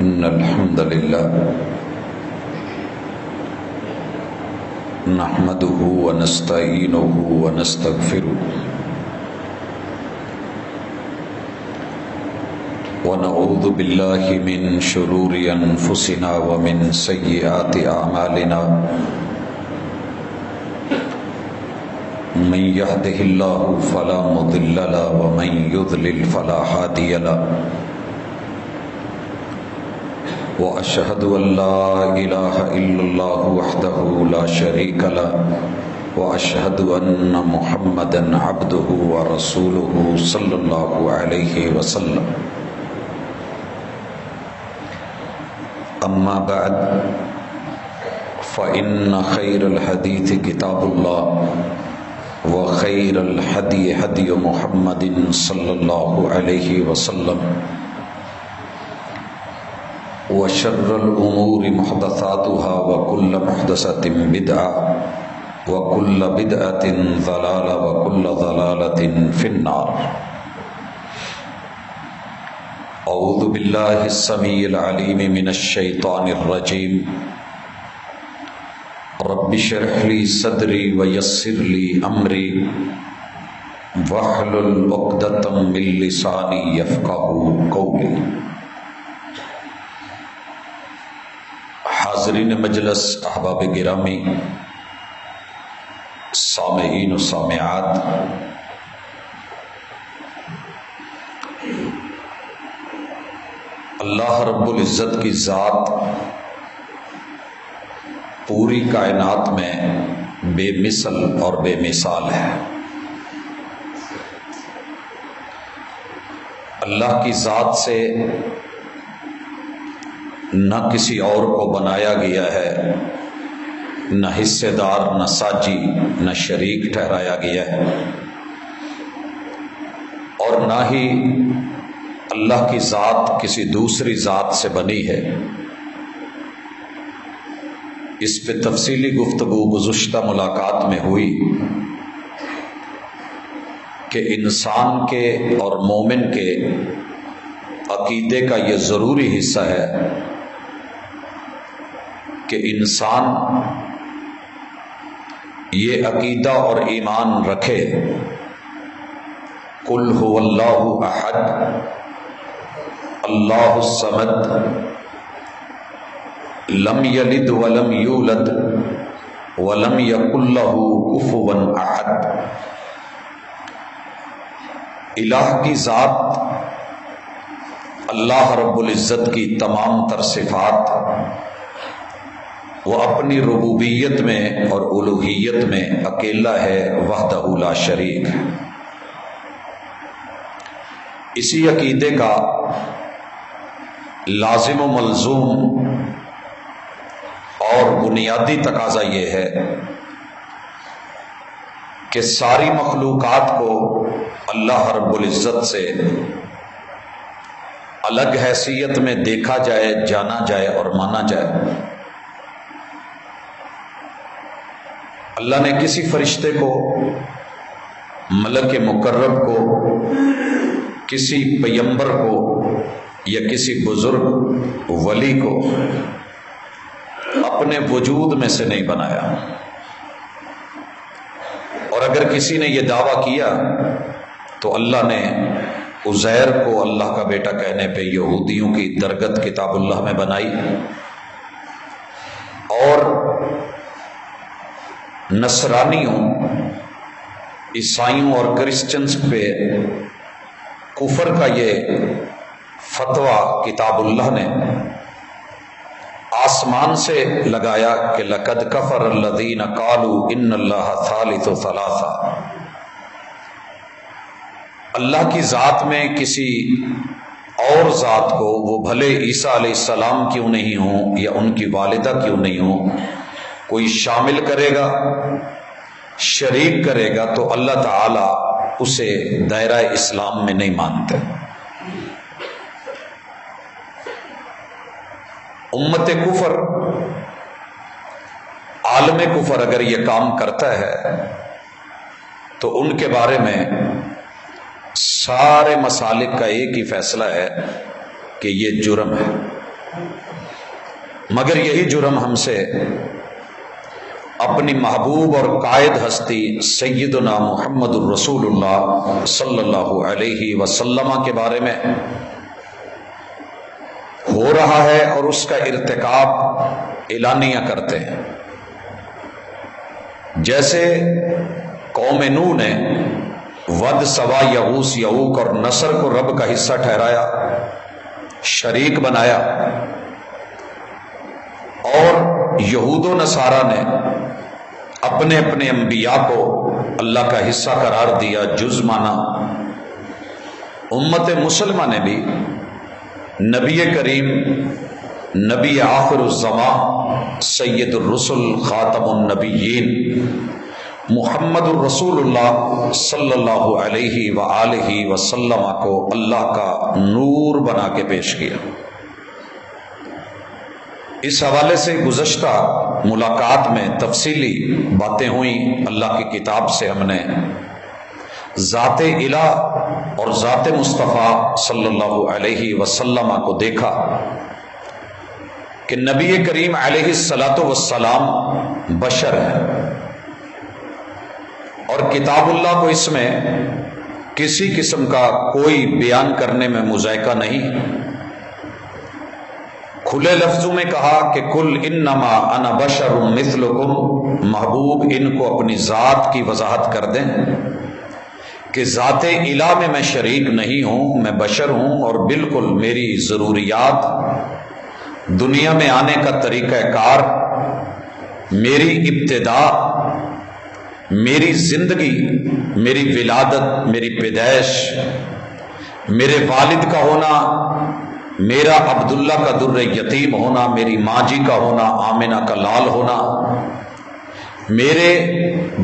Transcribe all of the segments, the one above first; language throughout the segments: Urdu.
إن الحمد لله نحمده ونستعينه ونستغفره ونعوذ بالله من شرور أنفسنا ومن سيئات أعمالنا من يهده الله فلا مضل له ومن يضلل فلا هادي له وأشهد أن لا إله إلا الله وحده لا شريك له وأشهد أن محمدا عبده ورسوله صلى الله عليه وسلم أما بعد فإن خير الحديث كتاب الله وخير الهدي هدي محمد صلى الله عليه وسلم وشر الأمور محدثاتها وكل محدثة بدعة وكل بدعة ضلالة وكل ضلالة في النار. أعوذ بالله السميع العليم من الشيطان الرجيم. رب اشرح لي صدري ويسر لي أمري واحلل عقدة من لساني يفقهوا قولي. حاضرین مجلس، احباب گرامی، سامعین و سامعات، اللہ رب العزت کی ذات پوری کائنات میں بے مثل اور بے مثال ہے. اللہ کی ذات سے نہ کسی اور کو بنایا گیا ہے، نہ حصے دار، نہ ساجی، نہ شریک ٹھہرایا گیا ہے، اور نہ ہی اللہ کی ذات کسی دوسری ذات سے بنی ہے. اس پہ تفصیلی گفتگو گزشتہ ملاقات میں ہوئی کہ انسان کے اور مومن کے عقیدے کا یہ ضروری حصہ ہے کہ انسان یہ عقیدہ اور ایمان رکھے قل هو اللہ احد اللہ الصمد لم یلد ولم یولد ولم یکن لہ کفوا احد. الہ کی ذات، اللہ رب العزت کی تمام تر صفات، وہ اپنی ربوبیت میں اور الوہیت میں اکیلا ہے، وحدہ لا شریک. اسی عقیدے کا لازم و ملزوم اور بنیادی تقاضا یہ ہے کہ ساری مخلوقات کو اللہ رب العزت سے الگ حیثیت میں دیکھا جائے، جانا جائے اور مانا جائے. اللہ نے کسی فرشتے کو، ملک مقرب کو، کسی پیغمبر کو یا کسی بزرگ ولی کو اپنے وجود میں سے نہیں بنایا. اور اگر کسی نے یہ دعویٰ کیا تو اللہ نے عزیر کو اللہ کا بیٹا کہنے پہ یہودیوں کی درگت کتاب اللہ میں بنائی، اور نصرانیوں، عیسائیوں اور کرسچنز پہ کفر کا یہ فتویٰ کتاب اللہ نے آسمان سے لگایا کہ لقد کفر الذین قالوا ان اللہ ثالث ثلاثہ. اللہ کی ذات میں کسی اور ذات کو، وہ بھلے عیسیٰ علیہ السلام کیوں نہیں ہوں یا ان کی والدہ کیوں نہیں ہوں، کوئی شامل کرے گا، شریک کرے گا تو اللہ تعالی اسے دائرہ اسلام میں نہیں مانتے. امت کفر، عالم کفر اگر یہ کام کرتا ہے تو ان کے بارے میں سارے مسالک کا ایک ہی فیصلہ ہے کہ یہ جرم ہے. مگر یہی جرم ہم سے اپنی محبوب اور قائد ہستی سیدنا محمد الرسول اللہ صلی اللہ علیہ وسلم کے بارے میں ہو رہا ہے، اور اس کا ارتکاب اعلانیہ کرتے ہیں۔ جیسے قوم نوح نے ود، سوا، یغوث، یعوق اور نصر کو رب کا حصہ ٹھہرایا، شریک بنایا، اور یہود و نصارہ نے اپنے اپنے انبیاء کو اللہ کا حصہ قرار دیا، جز مانا۔ امت مسلمہ نے بھی نبی کریم، نبی آخر الزمان، سید الرسل، خاتم النبیین، محمد الرسول اللہ صلی اللہ علیہ وآلہ وسلم کو اللہ کا نور بنا کے پیش کیا۔ اس حوالے سے گزشتہ ملاقات میں تفصیلی باتیں ہوئیں۔ اللہ کی کتاب سے ہم نے ذات الہ اور ذات مصطفیٰ صلی اللہ علیہ وسلم کو دیکھا کہ نبی کریم علیہ الصلاۃ والسلام بشر ہے، اور کتاب اللہ کو اس میں کسی قسم کا کوئی بیان کرنے میں مذائقہ نہیں۔ کھلے لفظوں میں کہا کہ کل انما انا بشر مثلکم، محبوب ان کو اپنی ذات کی وضاحت کر دیں کہ ذات الہ میں شریک نہیں ہوں، میں بشر ہوں، اور بالکل میری ضروریات، دنیا میں آنے کا طریقہ کار، میری ابتدا، میری زندگی، میری ولادت، میری پیدائش، میرے والد کا ہونا، میرا عبداللہ کا در یتیم ہونا، میری ماں جی کا ہونا، آمنہ کا لال ہونا، میرے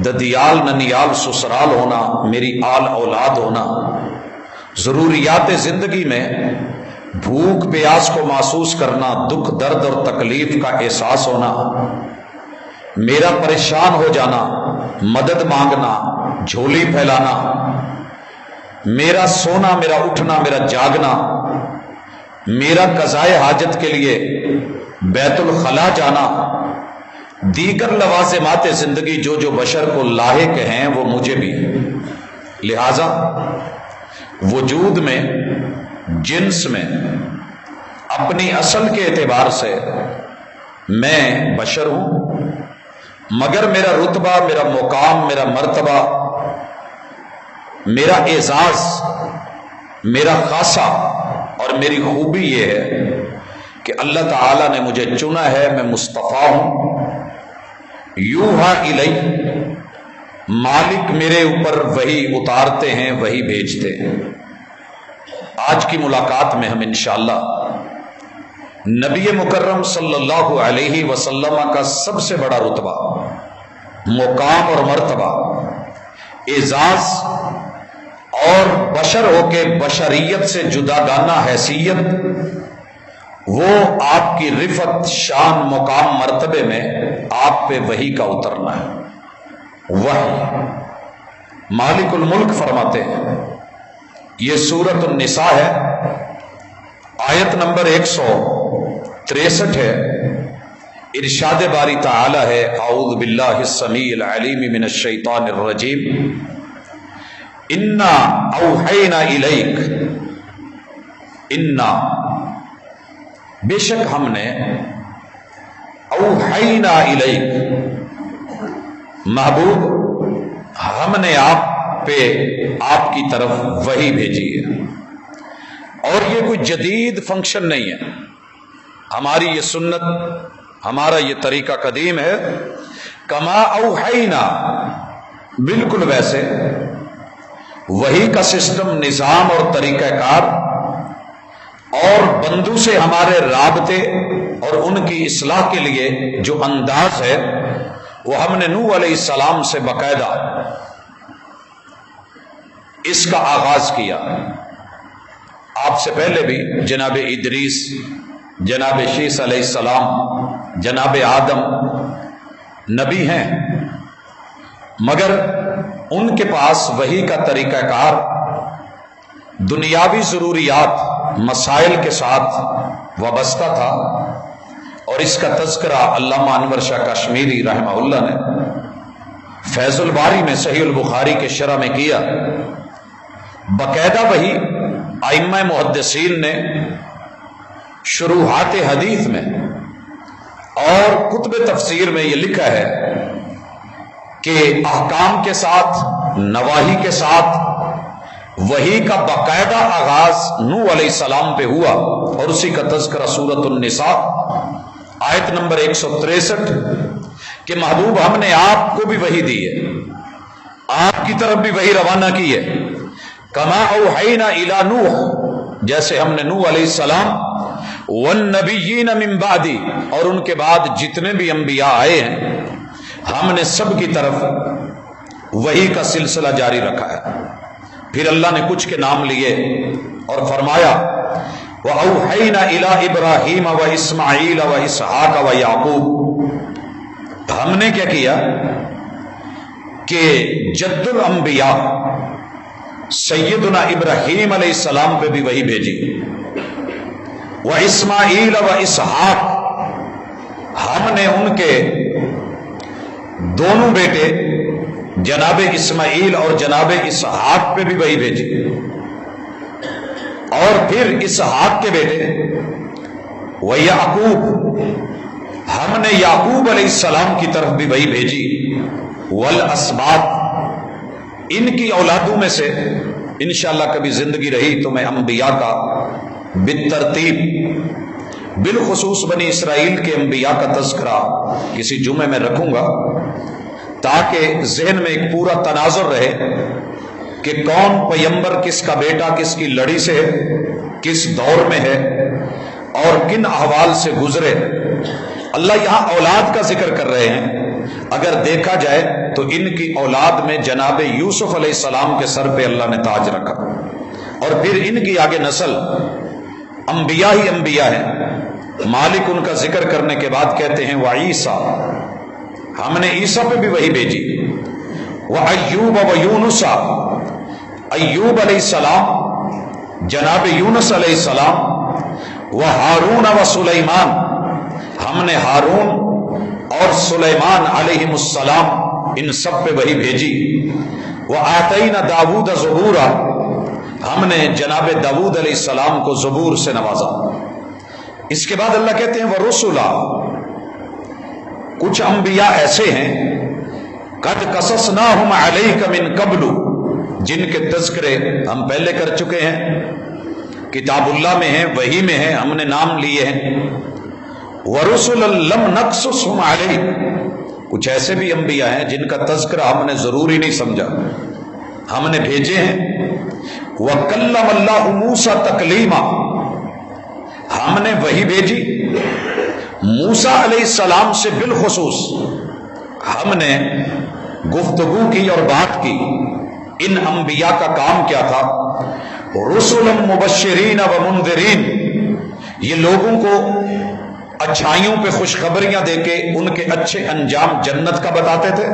ددیال ننیال سسرال ہونا، میری آل اولاد ہونا، ضروریات زندگی میں بھوک پیاس کو محسوس کرنا، دکھ درد اور تکلیف کا احساس ہونا، میرا پریشان ہو جانا، مدد مانگنا، جھولی پھیلانا، میرا سونا، میرا اٹھنا، میرا جاگنا، میرا قضائے حاجت کے لیے بیت الخلا جانا، دیگر لوازمات زندگی جو جو بشر کو لاحق ہیں وہ مجھے بھی۔ لہذا وجود میں، جنس میں، اپنی اصل کے اعتبار سے میں بشر ہوں، مگر میرا رتبہ، میرا مقام، میرا مرتبہ، میرا اعزاز، میرا خاصہ اور میری خوبی یہ ہے کہ اللہ تعالیٰ نے مجھے چنا ہے، میں مصطفیٰ ہوں۔ یوحا الی، مالک میرے اوپر وحی اتارتے ہیں، وحی بھیجتے ہیں۔ آج کی ملاقات میں ہم انشاءاللہ نبی مکرم صلی اللہ علیہ وسلم کا سب سے بڑا رتبہ، مقام اور مرتبہ، اعزاز اور بشر ہو کے بشریت سے جداگانہ حیثیت، وہ آپ کی رفعت، شان، مقام، مرتبے میں آپ پہ وحی کا اترنا ہے۔ وحی مالک الملک فرماتے ہیں، یہ سورۃ النساء ہے، آیت نمبر 163 ہے۔ ارشاد باری تعالی ہے، اعوذ باللہ السمیع العلیم من الشیطان الرجیم، انا اوحینا الیک، انا بے شک ہم نے، اوحینا الیک محبوب ہم نے آپ پہ، آپ کی طرف وحی بھیجی ہے۔ اور یہ کوئی جدید فنکشن نہیں ہے، ہماری یہ سنت، ہمارا یہ طریقہ قدیم ہے۔ کما اوحینا، بالکل ویسے وحی کا سسٹم، نظام اور طریقہ کار اور بندوں سے ہمارے رابطے اور ان کی اصلاح کے لیے جو انداز ہے وہ ہم نے نوح علیہ السلام سے باقاعدہ اس کا آغاز کیا۔ آپ سے پہلے بھی جناب ادریس، جناب شیس علیہ السلام، جناب آدم نبی ہیں، مگر ان کے پاس وحی کا طریقہ کار، دنیاوی ضروریات مسائل کے ساتھ وابستہ تھا، اور اس کا تذکرہ علامہ انور شاہ کشمیری رحمہ اللہ نے فیض الباری میں صحیح البخاری کے شرح میں کیا۔ باقاعدہ وہی ائمہ محدثین نے شروحات حدیث میں اور کتب تفسیر میں یہ لکھا ہے کہ احکام کے ساتھ، نواہی کے ساتھ وحی کا باقاعدہ آغاز نوح علیہ السلام پہ ہوا، اور اسی کا تذکرہ سورۃ النساء آیت نمبر 163 کہ محبوب ہم نے آپ کو بھی وحی دی ہے، آپ کی طرف بھی وحی روانہ کی ہے، کما اوحینا الی نوح، جیسے ہم نے نوح علیہ السلام والنبیین من بعدی، اور ان کے بعد جتنے بھی انبیاء آئے ہیں ہم نے سب کی طرف وحی کا سلسلہ جاری رکھا ہے۔ پھر اللہ نے کچھ کے نام لیے اور فرمایا وَأَوْحَيْنَا إِلَىٰ إِبْرَاهِيمَ وَإِسْمَاعِيلَ وَإِسْحَاقَ وَيَعْقُوبَ، ہم نے کیا کیا کہ جد الانبیاء سیدنا ابراہیم علیہ السلام پہ بھی وحی بھیجی، وَإِسْمَاعِيلَ وَإِسْحَاقَ، ہم نے ان کے دونوں بیٹے جناب اسماعیل اور جناب اسحاق پہ بھی وحی بھیجی، اور پھر اسحاق کے بیٹے وَيَعْقُوب، ہم نے یعقوب علیہ السلام کی طرف بھی وحی بھیجی، والاسباط، ان کی اولادوں میں سے انشاءاللہ کبھی زندگی رہی تو میں انبیاء کا بالترتیب بالخصوص بنی اسرائیل کے انبیاء کا تذکرہ کسی جمعے میں رکھوں گا، تاکہ ذہن میں ایک پورا تناظر رہے کہ کون پیمبر کس کا بیٹا کس کی لڑی سے ہے، کس دور میں ہے، اور کن احوال سے گزرے۔ اللہ یہاں اولاد کا ذکر کر رہے ہیں، اگر دیکھا جائے تو ان کی اولاد میں جناب یوسف علیہ السلام کے سر پہ اللہ نے تاج رکھا، اور پھر ان کی آگے نسل انبیاء ہی انبیاء ہیں۔ مالک ان کا ذکر کرنے کے بعد کہتے ہیں وعیسیٰ، ہم نے عیسیٰ پہ بھی وحی بھیجی، وایوب ویونس، ایوب علیہ السلام، جناب یونس علیہ السلام، وہارون وسلیمان، ہم نے ہارون اور سلیمان علیہ السلام ان سب پہ وحی بھیجی، وآتینا داود زبورا، ہم نے جناب داود علیہ السلام کو زبور سے نوازا۔ اس کے بعد اللہ کہتے ہیں ورسلا، کچھ انبیاء ایسے ہیں قد قصصناہم علیک من قبل، جن کے تذکرے ہم پہلے کر چکے ہیں، کتاب اللہ میں ہیں، وحی میں ہیں، ہم نے نام لیے ہیں۔ ورسلا لم نقصصہم علیک، کچھ ایسے بھی انبیاء ہیں جن کا تذکرہ ہم نے ضروری نہیں سمجھا، ہم نے بھیجے ہیں۔ وَكَلَّمَ اللَّهُ مُوسَىٰ تَكْلِيمًا، ہم نے وحی بھیجی موسیٰ علیہ السلام سے، بالخصوص ہم نے گفتگو کی اور بات کی۔ ان انبیاء کا کام کیا تھا؟ رسلا مبشرین و منذرین، یہ لوگوں کو اچھائیوں پہ خوشخبریاں دے کے ان کے اچھے انجام جنت کا بتاتے تھے،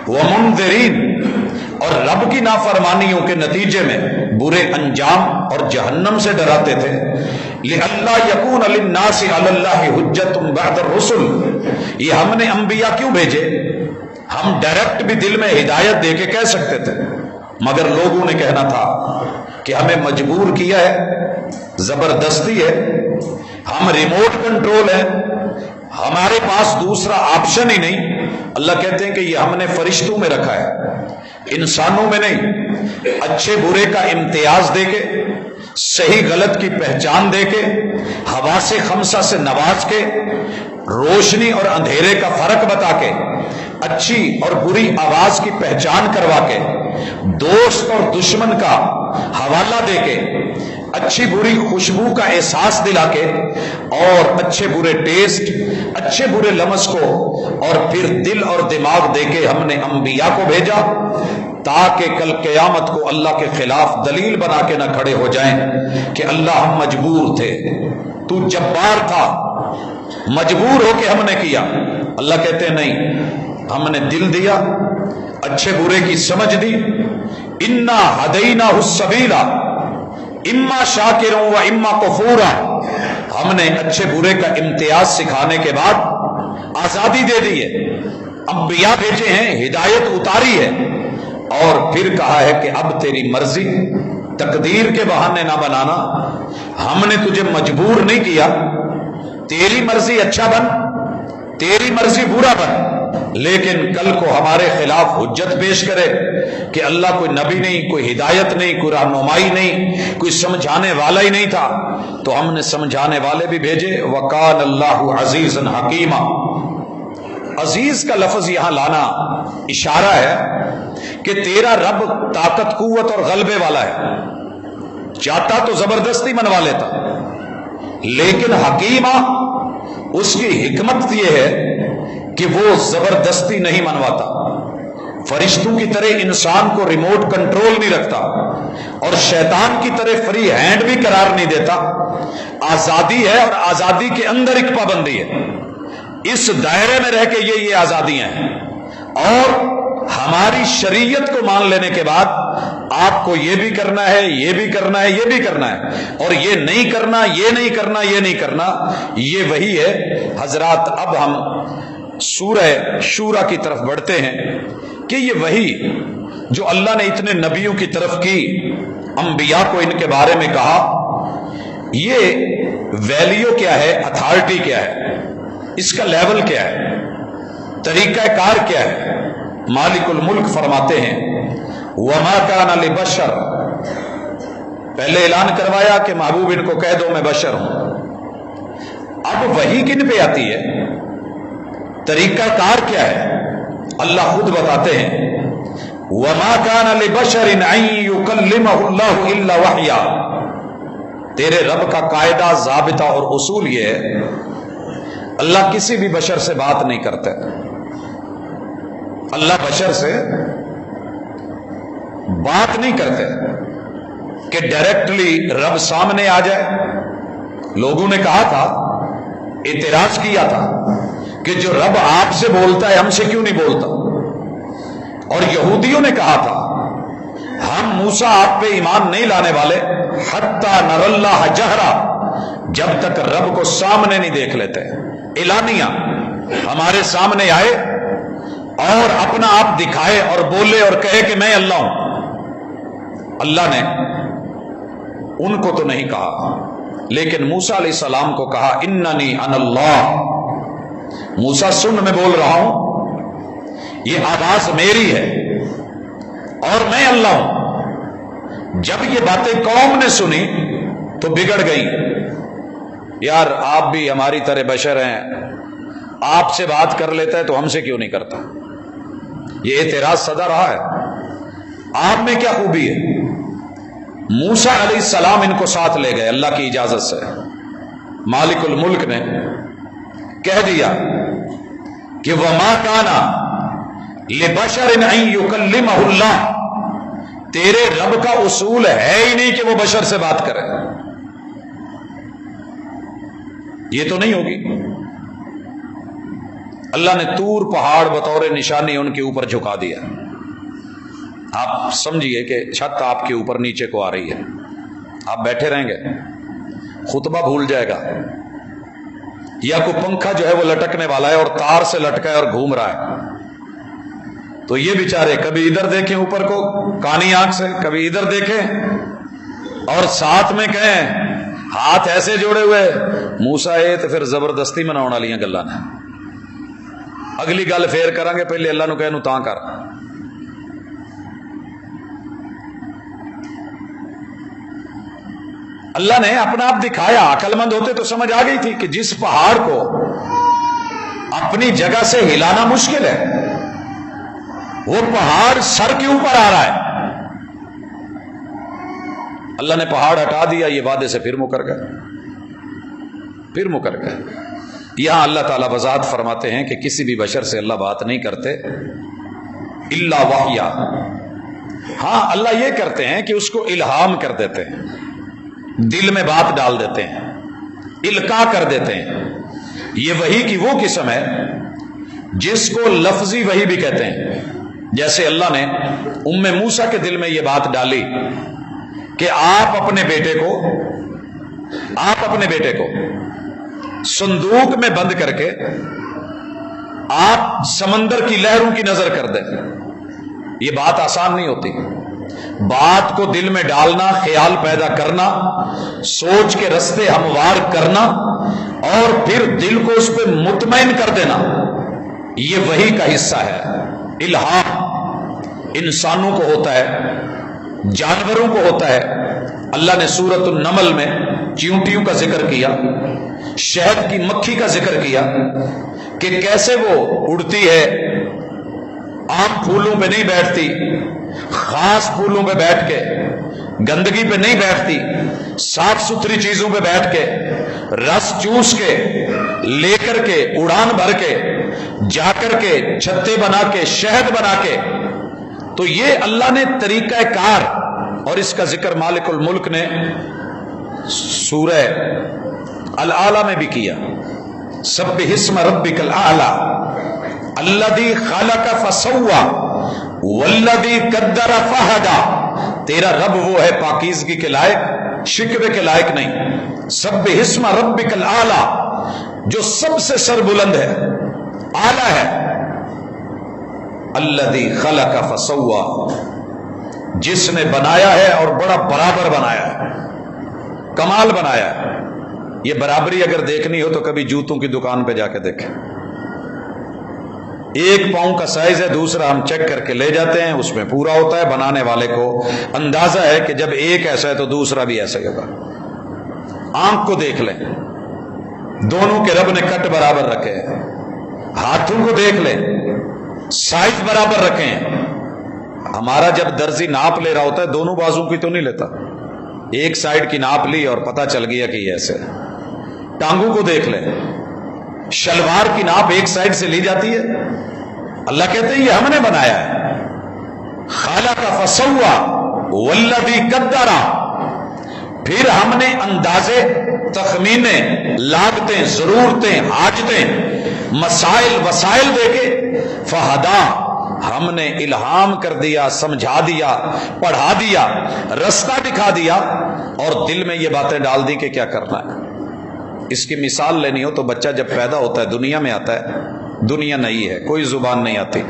ومنذرین، اور رب کی نافرمانیوں کے نتیجے میں برے انجام اور جہنم سے ڈراتے تھے۔ لئلا یکون للناس علی اللہ حجت بعد الرسل، یہ ہم نے انبیاء کیوں بھیجے؟ ہم ڈائریکٹ بھی دل میں ہدایت دے کے کہہ سکتے تھے، مگر لوگوں نے کہنا تھا کہ ہمیں مجبور کیا ہے، زبردستی ہے، ہم ریموٹ کنٹرول ہیں، ہمارے پاس دوسرا آپشن ہی نہیں۔ اللہ کہتے ہیں کہ یہ ہم نے فرشتوں میں رکھا ہے، انسانوں میں نہیں۔ اچھے برے کا امتیاز دے کے، صحیح غلط کی پہچان دے کے، حواس خمسہ سے نواز کے، روشنی اور اندھیرے کا فرق بتا کے، اچھی اور بری آواز کی پہچان کروا کے، دوست اور دشمن کا حوالہ دے کے، اچھی بری خوشبو کا احساس دلا کے، اور اچھے برے ٹیسٹ، اچھے برے لمس کو، اور پھر دل اور دماغ دے کے ہم نے انبیاء کو بھیجا، تاکہ کل قیامت کو اللہ کے خلاف دلیل بنا کے نہ کھڑے ہو جائیں کہ اللہ ہم مجبور تھے، تو جبار تھا، مجبور ہو کے ہم نے کیا۔ اللہ کہتے ہیں نہیں، ہم نے دل دیا، اچھے برے کی سمجھ دی۔ انا ہدیناہ السبیل، اما شاکرا و اما کفورا، ہم نے اچھے برے کا امتیاز سکھانے کے بعد آزادی دے دی ہے، انبیاء بھیجے ہیں، ہدایت اتاری ہے، اور پھر کہا ہے کہ اب تیری مرضی، تقدیر کے بہانے نہ بنانا، ہم نے تجھے مجبور نہیں کیا، تیری مرضی اچھا بن، تیری مرضی برا بن، لیکن کل کو ہمارے خلاف حجت پیش کرے کہ اللہ کوئی نبی نہیں، کوئی ہدایت نہیں، کوئی رہنمائی نہیں، کوئی سمجھانے والا ہی نہیں تھا، تو ہم نے سمجھانے والے بھی بھیجے۔ وَقَالَ اللَّهُ عَزِيزًا حَكِيمًا، عزیز کا لفظ یہاں لانا اشارہ ہے کہ تیرا رب طاقت قوت اور غلبے والا ہے، چاہتا تو زبردستی منوا لیتا، لیکن حکیمہ اس کی حکمت یہ ہے کہ وہ زبردستی نہیں منواتا، فرشتوں کی طرح انسان کو ریموٹ کنٹرول نہیں رکھتا، اور شیطان کی طرح فری ہینڈ بھی قرار نہیں دیتا، آزادی ہے، اور آزادی کے اندر ایک پابندی ہے، اس دائرے میں رہ کے یہ آزادیاں ہیں، اور ہماری شریعت کو مان لینے کے بعد آپ کو یہ بھی کرنا ہے، یہ بھی کرنا ہے، یہ بھی کرنا ہے، اور یہ نہیں کرنا، یہ نہیں کرنا، یہ نہیں کرنا، یہ وہی ہے۔ حضرات اب ہم سورہ شورا کی طرف بڑھتے ہیں کہ یہ وہی جو اللہ نے اتنے نبیوں کی طرف کی، انبیاء کو ان کے بارے میں کہا، یہ ویلیو کیا ہے، اتھارٹی کیا ہے، اس کا لیول کیا ہے، طریقہ کار کیا ہے۔ مالک الملک فرماتے ہیں وما کان لبشر، پہلے اعلان کروایا کہ محبوب ان کو کہہ دو میں بشر ہوں، اب وہی کن پہ آتی ہے، طریقہ کار کیا ہے، اللہ خود بتاتے ہیں وما کان لبشر ان یکلمہ اللہ الا وحیا، تیرے رب کا قاعدہ ضابطہ اور اصول یہ ہے اللہ کسی بھی بشر سے بات نہیں کرتے، اللہ بشر سے بات نہیں کرتے کہ ڈائریکٹلی رب سامنے آ جائے۔ لوگوں نے کہا تھا، اعتراض کیا تھا کہ جو رب آپ سے بولتا ہے ہم سے کیوں نہیں بولتا، اور یہودیوں نے کہا تھا ہم موسیٰ آپ پہ ایمان نہیں لانے والے حتی نر اللہ جہرا، جب تک رب کو سامنے نہیں دیکھ لیتے، اعلانیہ ہمارے سامنے آئے اور اپنا آپ دکھائے اور بولے اور کہے کہ میں اللہ ہوں۔ اللہ نے ان کو تو نہیں کہا، لیکن موسیٰ علیہ السلام کو کہا اننی انا اللہ، موسیٰ سن میں بول رہا ہوں، یہ آواز میری ہے اور میں اللہ ہوں۔ جب یہ باتیں قوم نے سنی تو بگڑ گئی، یار آپ بھی ہماری طرح بشر ہیں، آپ سے بات کر لیتا ہے تو ہم سے کیوں نہیں کرتا، یہ اعتراض صدا رہا ہے، آپ میں کیا خوبی ہے۔ موسیٰ علیہ السلام ان کو ساتھ لے گئے اللہ کی اجازت سے، مالک الملک نے کہہ دیا کہ وما کانا لبشر ان یکلمہ اللہ، تیرے رب کا اصول ہے ہی نہیں کہ وہ بشر سے بات کرے، یہ تو نہیں ہوگی۔ اللہ نے طور پہاڑ بطور نشانی ان کے اوپر جھکا دیا، آپ سمجھیے کہ چھت آپ کے اوپر نیچے کو آ رہی ہے، آپ بیٹھے رہیں گے، خطبہ بھول جائے گا، یا کوئی پنکھا جو ہے وہ لٹکنے والا ہے اور تار سے لٹکا ہے اور گھوم رہا ہے، تو یہ بیچارے کبھی ادھر دیکھیں اوپر کو کانی آنکھ سے، کبھی ادھر دیکھیں، اور ساتھ میں کہیں ہاتھ ایسے جوڑے ہوئے موسیٰ تو پھر زبردستی مناؤ والیاں گلاں نے، اگلی گل پھر کریں گے، پہلے اللہ نو کہنو تاں کر۔ اللہ نے اپنا آپ دکھایا، عقل مند ہوتے تو سمجھ آ گئی تھی کہ جس پہاڑ کو اپنی جگہ سے ہلانا مشکل ہے، وہ پہاڑ سر کے اوپر آ رہا ہے، اللہ نے پہاڑ ہٹا دیا، یہ وعدے سے پھر مکر گئے، پھر مکر گئے۔ یہاں اللہ تعالیٰ وضاحت فرماتے ہیں کہ کسی بھی بشر سے اللہ بات نہیں کرتے الا وحیا، ہاں اللہ یہ کرتے ہیں کہ اس کو الہام کر دیتے ہیں، دل میں بات ڈال دیتے ہیں، القاء کر دیتے ہیں۔ یہ وحی کی وہ قسم ہے جس کو لفظی وحی بھی کہتے ہیں، جیسے اللہ نے موسیٰ کے دل میں یہ بات ڈالی کہ آپ اپنے بیٹے کو صندوق میں بند کر کے آپ سمندر کی لہروں کی نظر کر دیں. یہ بات آسان نہیں ہوتی. بات کو دل میں ڈالنا، خیال پیدا کرنا، سوچ کے رستے ہموار کرنا اور پھر دل کو اس پہ مطمئن کر دینا، یہ وحی کا حصہ ہے. الہام انسانوں کو ہوتا ہے، جانوروں کو ہوتا ہے. اللہ نے سورۃ النمل میں چیونٹیوں کا ذکر کیا، شہد کی مکھی کا ذکر کیا کہ کیسے وہ اڑتی ہے، عام پھولوں پہ نہیں بیٹھتی، خاص پھولوں پہ بیٹھ کے، گندگی پہ نہیں بیٹھتی، صاف ستھری چیزوں پہ بیٹھ کے، رس چوس کے، لے کر کے، اڑان بھر کے، جا کر کے، چھتے بنا کے، شہد بنا کے. تو یہ اللہ نے طریقہ کار، اور اس کا ذکر مالک الملک نے سورہ الاعلی میں بھی کیا. سبح اسم ربک الاعلی الذی خلق فسوی والذی قدر فہدی. تیرا رب وہ ہے پاکیزگی کے لائق، شکوے کے لائق نہیں. سبح اسم ربک الاعلی، جو سب سے سر بلند ہے، اعلی ہے. الذی خلق فسوی، جس نے بنایا ہے اور بڑا برابر بنایا ہے، کمال بنایا ہے. یہ برابری اگر دیکھنی ہو تو کبھی جوتوں کی دکان پہ جا کے دیکھیں. ایک پاؤں کا سائز ہے، دوسرا ہم چیک کر کے لے جاتے ہیں، اس میں پورا ہوتا ہے. بنانے والے کو اندازہ ہے کہ جب ایک ایسا ہے تو دوسرا بھی ایسا ہی ہوگا. آنکھ کو دیکھ لیں، دونوں کے رب نے کٹ برابر رکھے ہیں. ہاتھوں کو دیکھ لیں، سائز برابر رکھے ہیں. ہمارا جب درزی ناپ لے رہا ہوتا ہے دونوں بازو کی تو نہیں لیتا، ایک سائڈ کی ناپ لی اور پتہ چل گیا کہ یہ ایسے. ٹانگوں کو دیکھ لیں، شلوار کی ناپ ایک سائڈ سے لی جاتی ہے. اللہ کہتے ہیں یہ ہم نے بنایا ہے. خالق فسوی والذی قدر، پھر ہم نے اندازے، تخمینے، لاگتیں، ضرورتیں، حاجتیں، مسائل، وسائل دے کے فہدا، ہم نے الہام کر دیا، سمجھا دیا، پڑھا دیا، رستہ دکھا دیا اور دل میں یہ باتیں ڈال دی کہ کیا کرنا ہے. اس کی مثال لینی ہو تو بچہ جب پیدا ہوتا ہے، دنیا میں آتا ہے، دنیا نئی ہے، کوئی زبان نہیں آتی،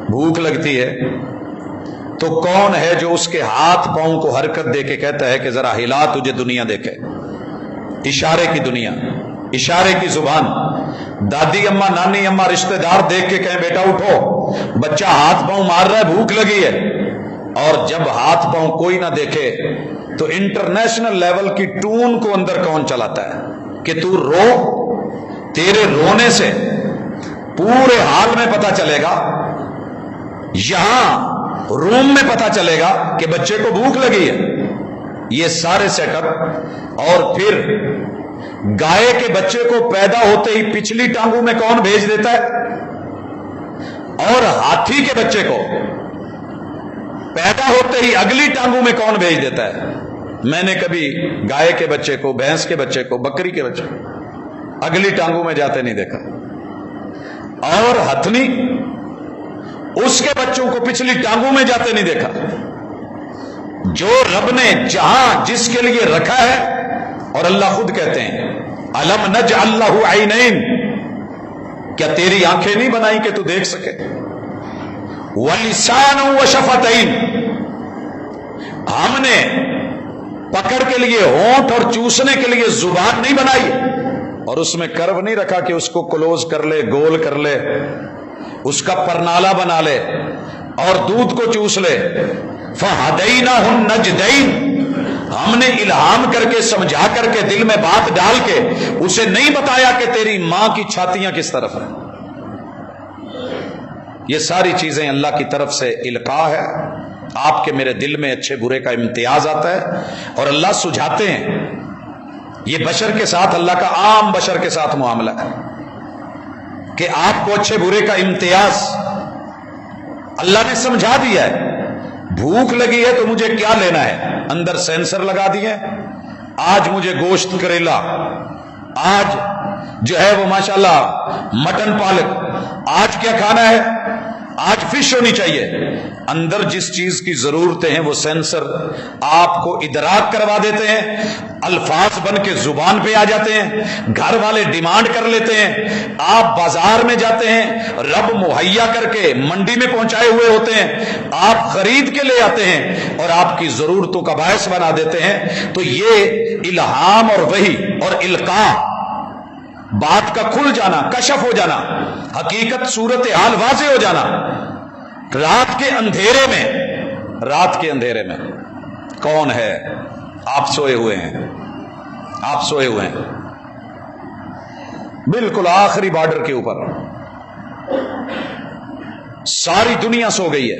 بھوک لگتی ہے تو کون ہے جو اس کے ہاتھ پاؤں کو حرکت دے کے کہتا ہے کہ ذرا ہلا، تجھے دنیا دیکھے. اشارے کی دنیا، اشارے کی زبان. دادی اماں، نانی اماں، رشتہ دار دیکھ کے کہیں بیٹا اٹھو، بچہ ہاتھ پاؤں مار رہا ہے، بھوک لگی ہے. اور جب ہاتھ پاؤں کوئی نہ دیکھے تو انٹرنیشنل لیول کی ٹون کو اندر کون چلاتا ہے کہ تو رو. تیرے رونے سے پورے حال میں پتا چلے گا، یہاں روم میں پتا چلے گا کہ بچے کو بھوک لگی ہے. یہ سارے سیٹ اپ. اور پھر گائے کے بچے کو پیدا ہوتے ہی پچھلی ٹانگوں میں کون بھیج دیتا ہے، اور ہاتھی کے بچے کو پیدا ہوتے ہی اگلی ٹانگوں میں کون بھیج دیتا ہے. میں نے کبھی گائے کے بچے کو، بھینس کے بچے کو، بکری کے بچے کو اگلی ٹانگوں میں جاتے نہیں دیکھا. اور ہتھنی اس کے بچوں کو پچھلی ٹانگوں میں جاتے نہیں دیکھا. جو رب نے جہاں جس کے لیے رکھا ہے، اور اللہ خود کہتے ہیں الم نجعل لہ عینین، کیا تیری آنکھیں نہیں بنائی کہ تو دیکھ سکے. ولسانا وشفتین، ہم نے پکڑ کے لیے ہونٹ اور چوسنے کے لیے زبان نہیں بنائی، اور اس میں کرو نہیں رکھا کہ اس کو کلوز کر لے، گول کر لے، اس کا پرنالہ بنا لے اور دودھ کو چوس لے. فہدیناہ النجدین، ہم نے الہام کر کے، سمجھا کر کے، دل میں بات ڈال کے اسے نہیں بتایا کہ تیری ماں کی چھاتیاں کس طرف ہیں. یہ ساری چیزیں اللہ کی طرف سے القاء ہے. آپ کے میرے دل میں اچھے برے کا امتیاز آتا ہے اور اللہ سجھاتے ہیں. یہ بشر کے ساتھ، اللہ کا عام بشر کے ساتھ معاملہ ہے کہ آپ کو اچھے برے کا امتیاز اللہ نے سمجھا دیا ہے. بھوک لگی ہے تو مجھے کیا لینا ہے، اندر سینسر لگا دیے. آج مجھے گوشت کریلا، آج جو ہے وہ ماشاءاللہ مٹن پالک، آج کیا کھانا ہے، آج فش ہونی چاہیے. اندر جس چیز کی ضرورتیں ہیں وہ سینسر آپ کو ادراک کروا دیتے ہیں، الفاظ بن کے زبان پہ آ جاتے ہیں، گھر والے ڈیمانڈ کر لیتے ہیں، آپ بازار میں جاتے ہیں، رب مہیا کر کے منڈی میں پہنچائے ہوئے ہوتے ہیں، آپ خرید کے لے آتے ہیں اور آپ کی ضرورتوں کا باعث بنا دیتے ہیں. تو یہ الہام اور وحی اور القاء، بات کا کھل جانا، کشف ہو جانا، حقیقت صورتحال واضح ہو جانا. رات کے اندھیرے میں کون ہے؟ آپ سوئے ہوئے ہیں، آپ سوئے ہوئے ہیں بالکل آخری بارڈر کے اوپر. ساری دنیا سو گئی ہے.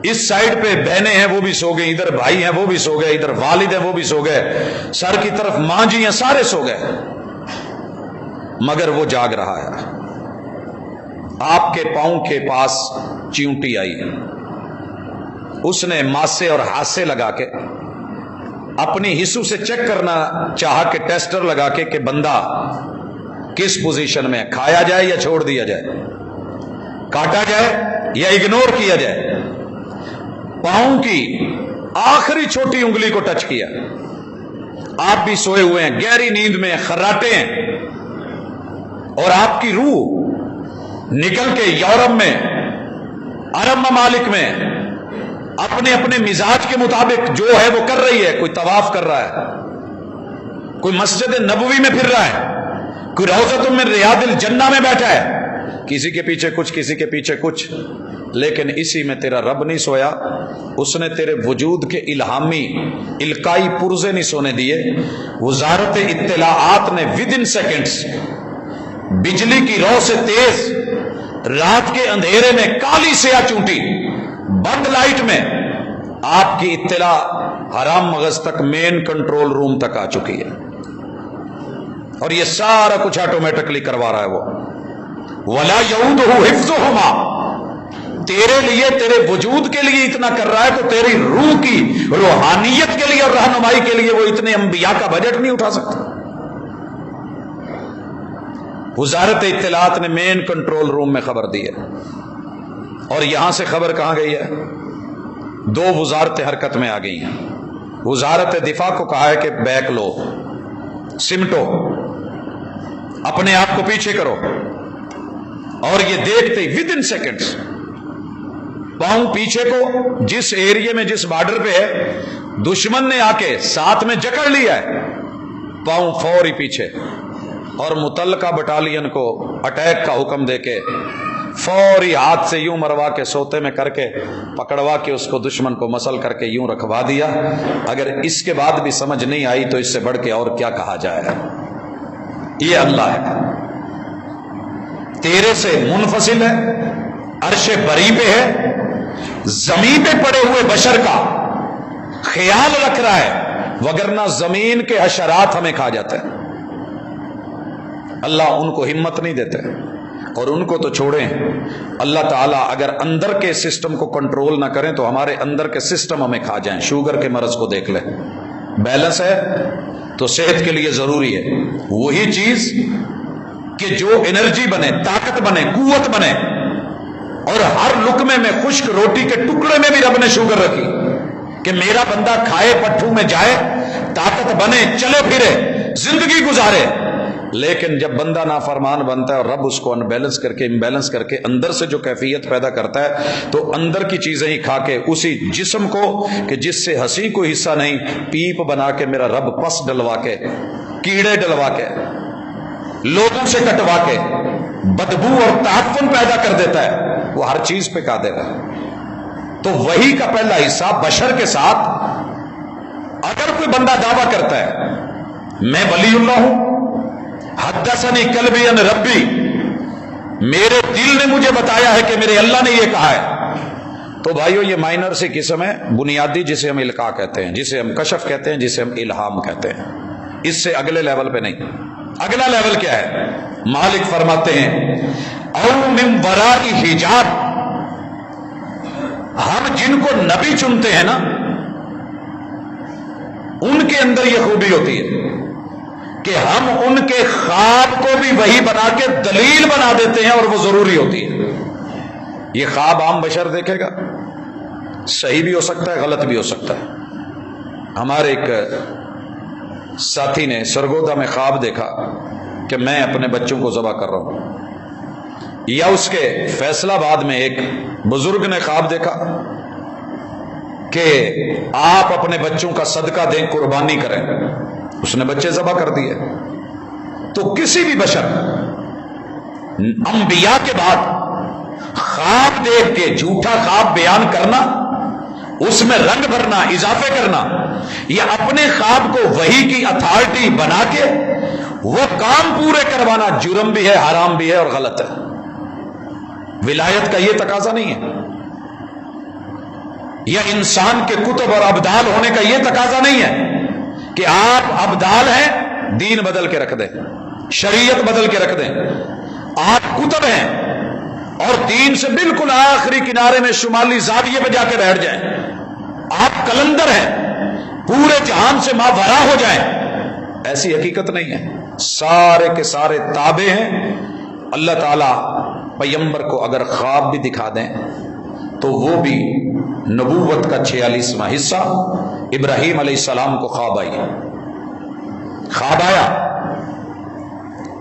اس سائڈ پہ بہنیں ہیں وہ بھی سو گئی، ادھر بھائی ہیں وہ بھی سو گئے، ادھر والد ہیں وہ بھی سو گئے، سر کی طرف ماں جی ہیں سارے سو گئے، مگر وہ جاگ رہا ہے. آپ کے پاؤں کے پاس چیونٹی آئی، اس نے ماسے اور ہاسے لگا کے اپنی حصوں سے چیک کرنا چاہا کہ ٹیسٹر لگا کے کہ بندہ کس پوزیشن میں، کھایا جائے یا چھوڑ دیا جائے، کاٹا جائے یا اگنور کیا جائے. پاؤں کی آخری چھوٹی انگلی کو ٹچ کیا. آپ بھی سوئے ہوئے ہیں، گہری نیند میں، خراٹے ہیں، اور آپ کی روح نکل کے یورپ میں، عرب ممالک میں اپنے اپنے مزاج کے مطابق جو ہے وہ کر رہی ہے. کوئی طواف کر رہا ہے، کوئی مسجد نبوی میں پھر رہا ہے، کوئی روضۃ من ریاض الجنہ میں بیٹھا ہے، کسی کے پیچھے کچھ، کسی کے پیچھے کچھ. لیکن اسی میں تیرا رب نہیں سویا. اس نے تیرے وجود کے الہامی القائی پرزے نہیں سونے دیے. وزارت اطلاعات نے ودن سیکنڈز بجلی کی رو سے تیز رات کے اندھیرے میں کالی سیاہ چونٹی بند لائٹ میں آپ کی اطلاع حرام مغز تک مین کنٹرول روم تک آ چکی ہے، اور یہ سارا کچھ آٹومیٹکلی کروا رہا ہے وہ. وَلَا يَعُودُهُ حِفْظُهُمَا، تیرے لیے، تیرے وجود کے لیے اتنا کر رہا ہے تو تیری روح کی روحانیت کے لیے اور رہنمائی کے لیے وہ اتنے انبیاء کا بجٹ نہیں اٹھا سکتا. وزارت اطلاعات نے مین کنٹرول روم میں خبر دی ہے، اور یہاں سے خبر کہاں گئی ہے؟ دو وزارتیں حرکت میں آ گئی ہیں. وزارت دفاع کو کہا ہے کہ بیک لو، سمٹو، اپنے آپ کو پیچھے کرو، اور یہ دیکھتے ہی ود ان سیکنڈز پاؤں پیچھے کو، جس ایریے میں، جس بارڈر پہ ہے دشمن نے آ کے ساتھ میں جکڑ لیا ہے، پاؤں فوری پیچھے، اور متعلقہ بٹالین کو اٹیک کا حکم دے کے فوری ہاتھ سے یوں مروا کے سوتے میں کر کے پکڑوا کے اس کو دشمن کو مسل کر کے یوں رکھوا دیا. اگر اس کے بعد بھی سمجھ نہیں آئی تو اس سے بڑھ کے اور کیا کہا جائے. یہ اللہ ہے، تیرے سے منفصل ہے، عرش بری پہ ہے، زمین پہ پڑے ہوئے بشر کا خیال رکھ رہا ہے، وگرنہ زمین کے حشرات ہمیں کھا جاتے ہیں. اللہ ان کو ہمت نہیں دیتے، اور ان کو تو چھوڑیں. اللہ تعالیٰ اگر اندر کے سسٹم کو کنٹرول نہ کریں تو ہمارے اندر کے سسٹم ہمیں کھا جائیں. شوگر کے مرض کو دیکھ لیں، بیلنس ہے تو صحت کے لیے ضروری ہے وہی چیز کہ جو انرجی بنے، طاقت بنے، قوت بنے. اور ہر لقمے میں، خشک روٹی کے ٹکڑے میں بھی رب نے شوگر رکھی کہ میرا بندہ کھائے، پٹھوں میں جائے، طاقت بنے، چلے پھرے، زندگی گزارے. لیکن جب بندہ نافرمان بنتا ہے اور رب اس کو انبیلنس کر کے، امبیلنس کر کے اندر سے جو کیفیت پیدا کرتا ہے، تو اندر کی چیزیں ہی کھا کے اسی جسم کو کہ جس سے ہنسی کو حصہ نہیں، پیپ بنا کے میرا رب پس ڈلوا کے، کیڑے ڈلوا کے، لوگوں سے کٹوا کے بدبو اور تعفن پیدا کر دیتا ہے. وہ ہر چیز پہ قادر ہے. تو وہی کا پہلا حصہ بشر کے ساتھ اگر کوئی بندہ دعویٰ کرتا ہے میں ولی اللہ ہوں، حدثنی قلبی ان ربی، میرے دل نے مجھے بتایا ہے کہ میرے اللہ نے یہ کہا ہے، تو بھائیو یہ مائنر سی قسم ہے، بنیادی جسے ہم القاء کہتے ہیں، جسے ہم کشف کہتے ہیں، جسے ہم الہام کہتے ہیں. اس سے اگلے لیول پہ نہیں. اگلا لیول کیا ہے؟ مالک فرماتے ہیں او من وراء حجاب، ہم جن کو نبی چنتے ہیں نا، ان کے اندر یہ خوبی ہوتی ہے کہ ہم ان کے خواب کو بھی وہی بنا کے دلیل بنا دیتے ہیں، اور وہ ضروری ہوتی ہے. یہ خواب عام بشر دیکھے گا، صحیح بھی ہو سکتا ہے، غلط بھی ہو سکتا ہے۔ ہمارے ایک ساتھی نے سرگودا میں خواب دیکھا کہ میں اپنے بچوں کو ذبح کر رہا ہوں، یا اس کے فیصل آباد میں ایک بزرگ نے خواب دیکھا کہ آپ اپنے بچوں کا صدقہ دیں، قربانی کریں، اس نے بچے ذبح کر دیے۔ تو کسی بھی بشر، انبیاء کے بعد خواب دیکھ کے جھوٹا خواب بیان کرنا، اس میں رنگ بھرنا، اضافے کرنا، یا اپنے خواب کو وحی کی اتھارٹی بنا کے وہ کام پورے کروانا جرم بھی ہے، حرام بھی ہے اور غلط ہے۔ ولایت کا یہ تقاضا نہیں ہے، یا انسان کے کتب اور ابدال ہونے کا یہ تقاضا نہیں ہے کہ آپ ابدال ہیں، دین بدل کے رکھ دیں، شریعت بدل کے رکھ دیں۔ آپ کتب ہیں اور دین سے بالکل آخری کنارے میں شمالی زاویے پہ جا کے بیٹھ جائیں۔ آپ کلندر ہیں، پورے جہان سے ماورا ہو جائیں، ایسی حقیقت نہیں ہے۔ سارے کے سارے تابع ہیں۔ اللہ تعالیٰ پیغمبر کو اگر خواب بھی دکھا دیں تو وہ بھی نبوت کا 46واں حصہ۔ ابراہیم علیہ السلام کو خواب آیا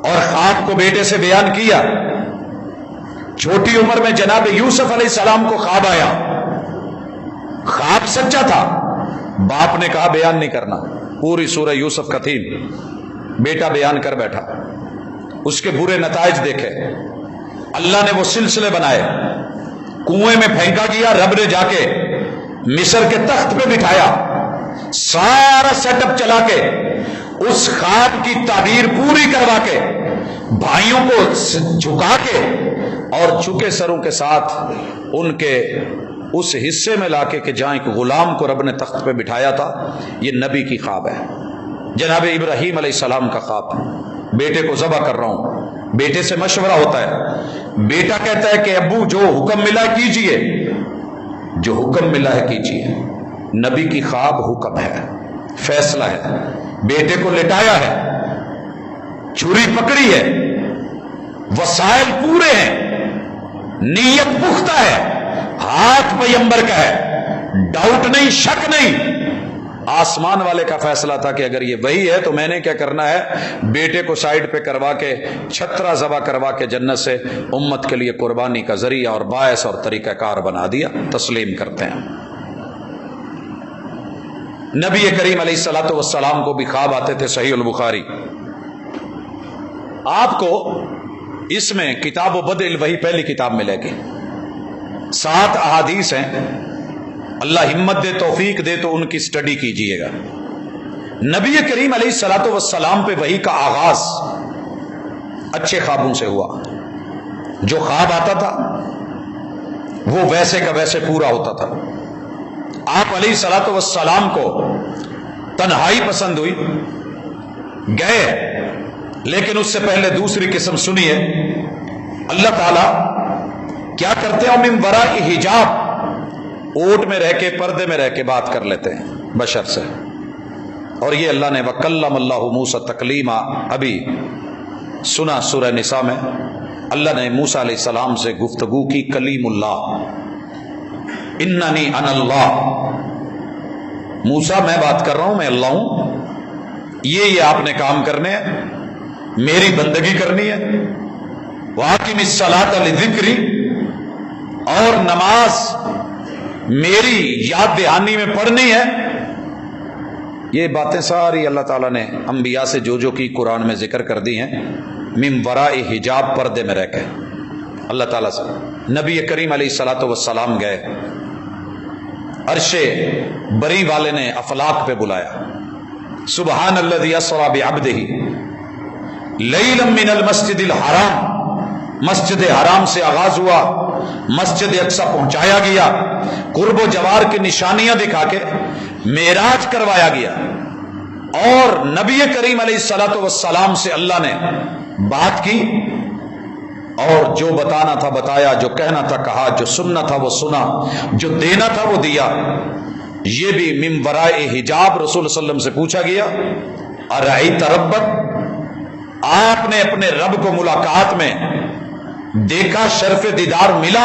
اور خواب کو بیٹے سے بیان کیا۔ چھوٹی عمر میں جناب یوسف علیہ السلام کو خواب آیا، خواب سچا تھا، باپ نے کہا بیان نہیں کرنا، پوری سورہ یوسف کا تھیم بیٹا بیان کر بیٹھا۔ اس کے برے نتائج دیکھے، اللہ نے وہ سلسلے بنائے، کنویں میں پھینکا گیا، رب نے جا کے مصر کے تخت پہ بٹھایا، سارا سیٹ اپ چلا کے اس خواب کی تعبیر پوری کروا کے بھائیوں کو جھکا کے اور جھکے سروں کے ساتھ ان کے اس حصے میں لا کے کہ جہاں ایک غلام کو رب نے تخت پہ بٹھایا تھا۔ یہ نبی کی خواب ہے، جناب ابراہیم علیہ السلام کا خواب۔ بیٹے کو ذبح کر رہا ہوں، بیٹے سے مشورہ ہوتا ہے، بیٹا کہتا ہے کہ ابو جو حکم ملا کیجئے، جو حکم ملا ہے کیجئے۔ نبی کی خواب حکم ہے، فیصلہ ہے۔ بیٹے کو لٹایا ہے، چھری پکڑی ہے، وسائل پورے ہیں، نیت پختہ ہے، ہاتھ پیغمبر کا ہے، ڈاؤٹ نہیں، شک نہیں۔ آسمان والے کا فیصلہ تھا کہ اگر یہ وہی ہے تو میں نے کیا کرنا ہے، بیٹے کو سائڈ پہ کروا کے چھترا ذبح کروا کے جنت سے امت کے لیے قربانی کا ذریعہ اور باعث اور طریقہ کار بنا دیا۔ تسلیم کرتے ہیں۔ نبی کریم علیہ الصلوۃ والسلام کو بھی خواب آتے تھے، صحیح البخاری۔ آپ کو اس میں کتاب و بدء الوحی پہلی کتاب ملے گی، 7 احادیث ہیں، اللہ ہمت دے، توفیق دے تو ان کی سٹڈی کیجئے گا۔ نبی کریم علیہ الصلوۃ والسلام پہ وحی کا آغاز اچھے خوابوں سے ہوا۔ جو خواب آتا تھا وہ ویسے کا ویسے پورا ہوتا تھا۔ آپ علیہ الصلوۃ والسلام کو تنہائی پسند ہوئی، گئے، لیکن اس سے پہلے دوسری قسم سنیے، اللہ تعالی کیا کرتے ہیں، من وراء حجاب، اوٹ میں رہ کے، پردے میں رہ کے بات کر لیتے ہیں بشر سے۔ اور یہ اللہ نے وَكَلَّمَ اللَّهُ مُوسَىٰ تَكْلِيمًا ابھی سنا سورہ نساء میں، اللہ نے موسیٰ علیہ السلام سے گفتگو کی، کلیم اللہ، اننی انا اللہ، موسیٰ میں بات کر رہا ہوں، میں اللہ ہوں، یہ آپ نے کام کرنے ہیں، میری بندگی کرنی ہے۔ وَأَقِمِ الصَّلَاةَ لِذِكْرِي، اور نماز میری یاد دہانی میں پڑھنی ہے۔ یہ باتیں ساری اللہ تعالیٰ نے انبیاء سے جو کی قرآن میں ذکر کر دی ہیں، من وراء حجاب، پردے میں رہ کے اللہ تعالیٰ سے۔ نبی کریم علیہ الصلوۃ والسلام گئے، عرش بری والے نے افلاق پہ بلایا، سبحان الذی اسری بعبدہ لیلا من المسجد الحرام، مسجد حرام سے آغاز ہوا، مسجد اقصی پہنچایا گیا، قرب و جوار کی نشانیاں دکھا کے معراج کروایا گیا، اور نبی کریم علیہ الصلوۃ والسلام سے اللہ نے بات کی، اور جو بتانا تھا بتایا، جو کہنا تھا کہا، جو سننا تھا وہ سنا، جو دینا تھا وہ دیا۔ یہ بھی من وراء حجاب رسول صلی اللہ علیہ وسلم سے پوچھا گیا، ارأیت ربک، آپ نے اپنے رب کو ملاقات میں دیکھا، شرف دیدار ملا؟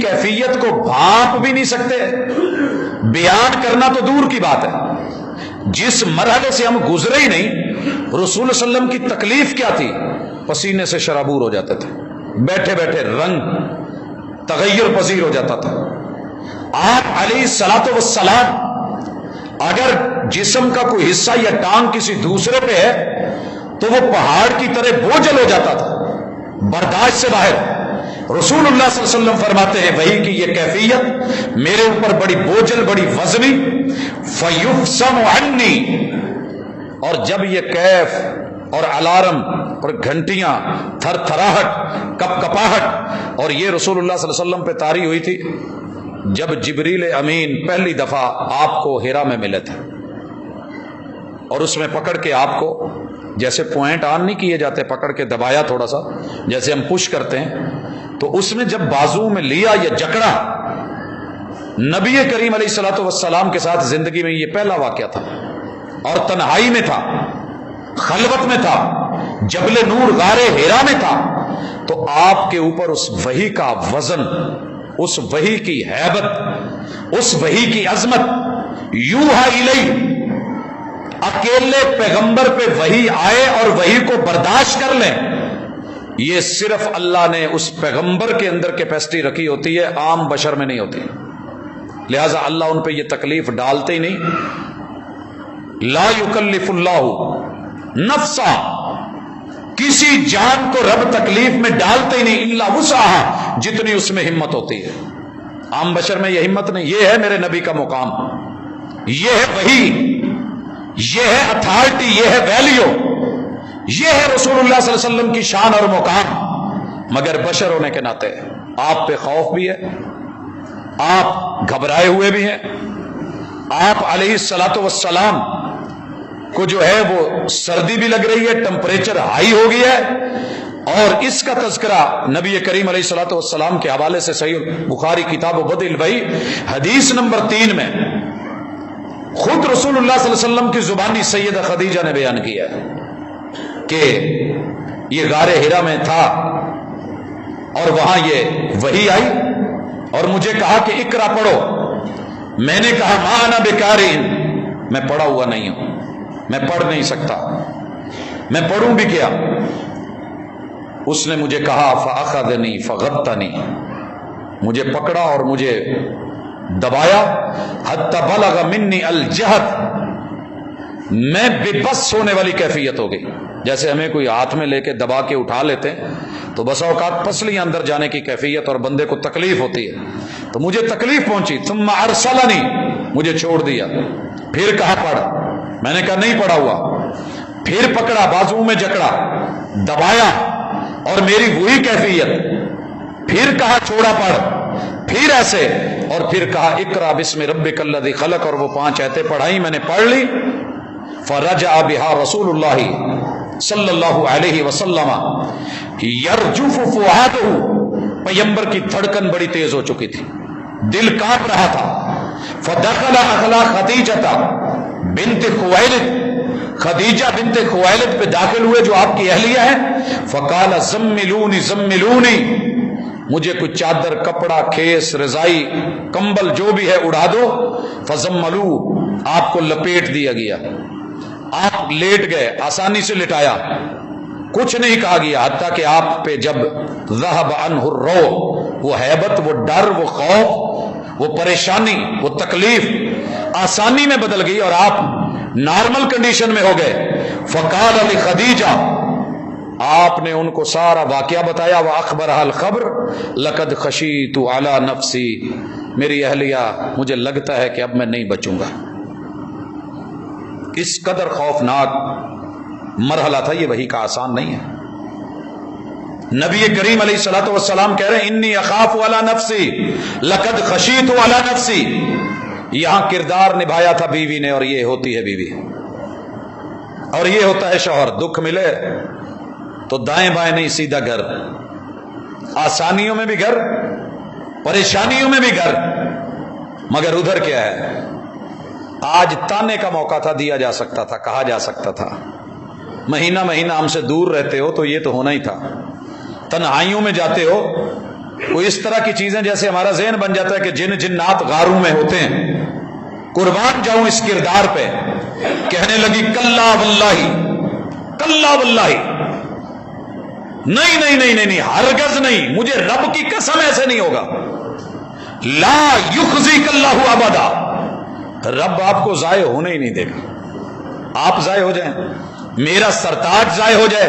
کیفیت کو بھانپ بھی نہیں سکتے، بیان کرنا تو دور کی بات ہے۔ جس مرحلے سے ہم گزرے ہی نہیں، رسول صلی اللہ علیہ وسلم کی تکلیف کیا تھی؟ پسینے سے شرابور ہو جاتے تھے، بیٹھے بیٹھے رنگ تغیر پذیر ہو جاتا تھا۔ آپ علیہ الصلوۃ والسلام اگر جسم کا کوئی حصہ یا ٹانگ کسی دوسرے پہ ہے تو وہ پہاڑ کی طرح بوجھل ہو جاتا تھا، برداشت سے باہر۔ رسول اللہ صلی اللہ علیہ وسلم فرماتے ہیں وہی کی یہ کیفیت میرے اوپر بڑی بوجھل، بڑی وزنی، فیفصم عنی، اور جب یہ کیف اور الارم اور گھنٹیاں، تھر تھراہٹ، کپ کپاہٹ، اور یہ رسول اللہ صلی اللہ علیہ وسلم پہ طاری ہوئی تھی جب جبریل امین پہلی دفعہ آپ کو ہیرا میں ملے تھے، اور اس میں پکڑ کے آپ کو جیسے پوائنٹ آن نہیں کیے جاتے، پکڑ کے دبایا تھوڑا سا جیسے ہم پش کرتے ہیں، تو اس میں جب بازو میں لیا یا جکڑا، نبی کریم علیہ الصلوۃ والسلام کے ساتھ زندگی میں یہ پہلا واقعہ تھا، اور تنہائی میں تھا، خلوت میں تھا، جبل نور غار ہیرا میں تھا، تو آپ کے اوپر اس وحی کا وزن، اس وحی کی ہیبت، اس وحی کی عظمت، یوحا الیہ، اکیلے پیغمبر پہ وحی آئے اور وحی کو برداشت کر لیں، یہ صرف اللہ نے اس پیغمبر کے اندر کیپیسٹی رکھی ہوتی ہے، عام بشر میں نہیں ہوتی، لہذا اللہ ان پہ یہ تکلیف ڈالتے ہی نہیں۔ لا یکلف اللہ نفسا، کسی جان کو رب تکلیف میں ڈالتے ہی نہیں، الا وسعہا، جتنی اس میں ہمت ہوتی ہے، عام بشر میں یہ ہمت نہیں۔ یہ ہے میرے نبی کا مقام، یہ ہے وحی، یہ ہے اتھارٹی، یہ ہے ویلیو، یہ ہے رسول اللہ صلی اللہ علیہ وسلم کی شان اور مقام۔ مگر بشر ہونے کے ناطے آپ پہ خوف بھی ہے، آپ گھبرائے ہوئے بھی ہیں، آپ علیہ الصلوۃ والسلام کو جو ہے وہ سردی بھی لگ رہی ہے، ٹمپریچر ہائی ہو گیا ہے، اور اس کا تذکرہ نبی کریم علیہ الصلوۃ والسلام کے حوالے سے صحیح بخاری کتاب بدء الوحی حدیث نمبر 3 میں خود رسول اللہ صلی اللہ علیہ وسلم کی زبانی سیدہ خدیجہ نے بیان کیا کہ یہ غار ہیرا میں تھا اور وہاں یہ وحی آئی اور مجھے کہا کہ اقرا پڑھو، میں نے کہا ما انا بقارئ، میں پڑھا ہوا نہیں ہوں، میں پڑھ نہیں سکتا، میں پڑھوں بھی کیا؟ اس نے مجھے کہا فاخذنی فغطنی، مجھے پکڑا اور مجھے دبایا، حتی بلغ منی الجہد، میں بے بس ہونے والی کیفیت ہو گئی، جیسے ہمیں کوئی ہاتھ میں لے کے دبا کے اٹھا لیتے ہیں تو بسا اوقات پسلیاں اندر جانے کی کیفیت اور بندے کو تکلیف ہوتی ہے، تو مجھے تکلیف پہنچی، ثم ارسلنی، مجھے چھوڑ دیا، پھر کہا پڑھ، میں نے کہا نہیں پڑھا ہوا، پھر پکڑا، بازو میں جکڑا، دبایا، اور میری وہی کیفیت، پھر کہا چھوڑا پڑھ، پھر ایسے، اور پھر کہا اقرا بسم ربک الذی خلق، اور وہ 5 آیتیں پڑھائی، میں نے پڑھ لی، فرجع بها رسول اللہ صلی اللہ علیہ وسلم یرجف فؤادہ، پیغمبر کی دھڑکن بڑی تیز ہو چکی تھی، دل کانپ رہا تھا، فدخل اخلا خدیجہ بنت خویلد، خدیجہ بنت خویلد پہ داخل ہوئے جو آپ کی اہلیہ ہیں، فقال زملونی زملونی، مجھے کچھ چادر، کپڑا، کھیس، رضائی، کمبل جو بھی ہے اڑا دو، فزملو، آپ کو لپیٹ دیا گیا، آپ لیٹ گئے، آسانی سے لٹایا، کچھ نہیں کہا گیا، حتیٰ کہ آپ پہ جب ذہب عنہ الروع، وہ ہیبت، وہ ڈر، وہ خوف، وہ پریشانی، وہ تکلیف آسانی میں بدل گئی اور آپ نارمل کنڈیشن میں ہو گئے۔ فقال لخدیجہ، آپ نے ان کو سارا واقعہ بتایا، وَأَخْبَرَهَا الْخَبْرَ لَقَدْ خَشِيتُ عَلَى نَفْسِي، میری اہلیہ مجھے لگتا ہے کہ اب میں نہیں بچوں گا۔ اس قدر خوفناک مرحلہ تھا یہ، وحی کا آسان نہیں ہے۔ نبی کریم علیہ الصلوۃ والسلام کہہ رہے ہیں انی اخاف علی نفسی لقد خشیت علی نفسی، یہاں کردار نبھایا تھا بیوی نے، اور یہ ہوتی ہے بیوی، اور یہ ہوتا ہے شوہر، دکھ ملے تو دائیں بائیں نہیں، سیدھا گھر، آسانیوں میں بھی گھر، پریشانیوں میں بھی گھر، مگر ادھر کیا ہے؟ آج تانے کا موقع تھا، دیا جا سکتا تھا، کہا جا سکتا تھا، مہینہ مہینہ ہم سے دور رہتے ہو تو یہ تو ہونا ہی تھا، تنہائیوں میں جاتے ہو کوئی اس طرح کی چیزیں جیسے ہمارا ذہن بن جاتا ہے کہ جن جنات غاروں میں ہوتے ہیں. قربان جاؤں اس کردار پہ. کہنے لگی کلا واللہ، کلا واللہ، نہیں نہیں نہیں نہیں، ہرگز نہیں، مجھے رب کی قسم ایسے نہیں ہوگا. لا یخزیک اللہ ابدا، رب آپ کو ضائع ہونے ہی نہیں دے گا. آپ ضائع ہو جائیں، میرا سرتاج ضائع ہو جائے،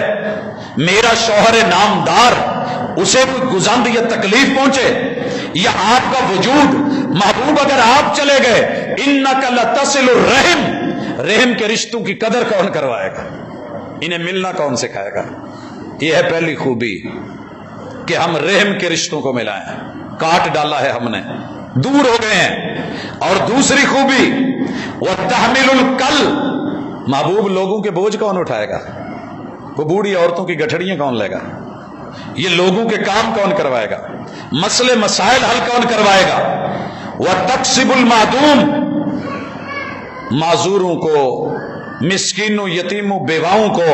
میرا شوہر نامدار اسے کوئی گزند یا تکلیف پہنچے، یا آپ کا وجود محبوب اگر آپ چلے گئے، انک لتصل الرحم، رحم کے رشتوں کی قدر کون کروائے گا؟ انہیں ملنا کون سکھائے گا؟ یہ ہے پہلی خوبی کہ ہم رحم کے رشتوں کو ملائیں. کاٹ ڈالا ہے ہم نے، دور ہو گئے ہیں. اور دوسری خوبی وتحمل الکل، محبوب لوگوں کے بوجھ کون اٹھائے گا؟ وہ بوڑھی عورتوں کی گٹھڑیاں کون لے گا؟ یہ لوگوں کے کام کون کروائے گا؟ مسئلے مسائل حل کون کروائے گا؟ وتکسب المعدوم، معذوروں کو، مسکینوں، یتیموں، بیواؤں کو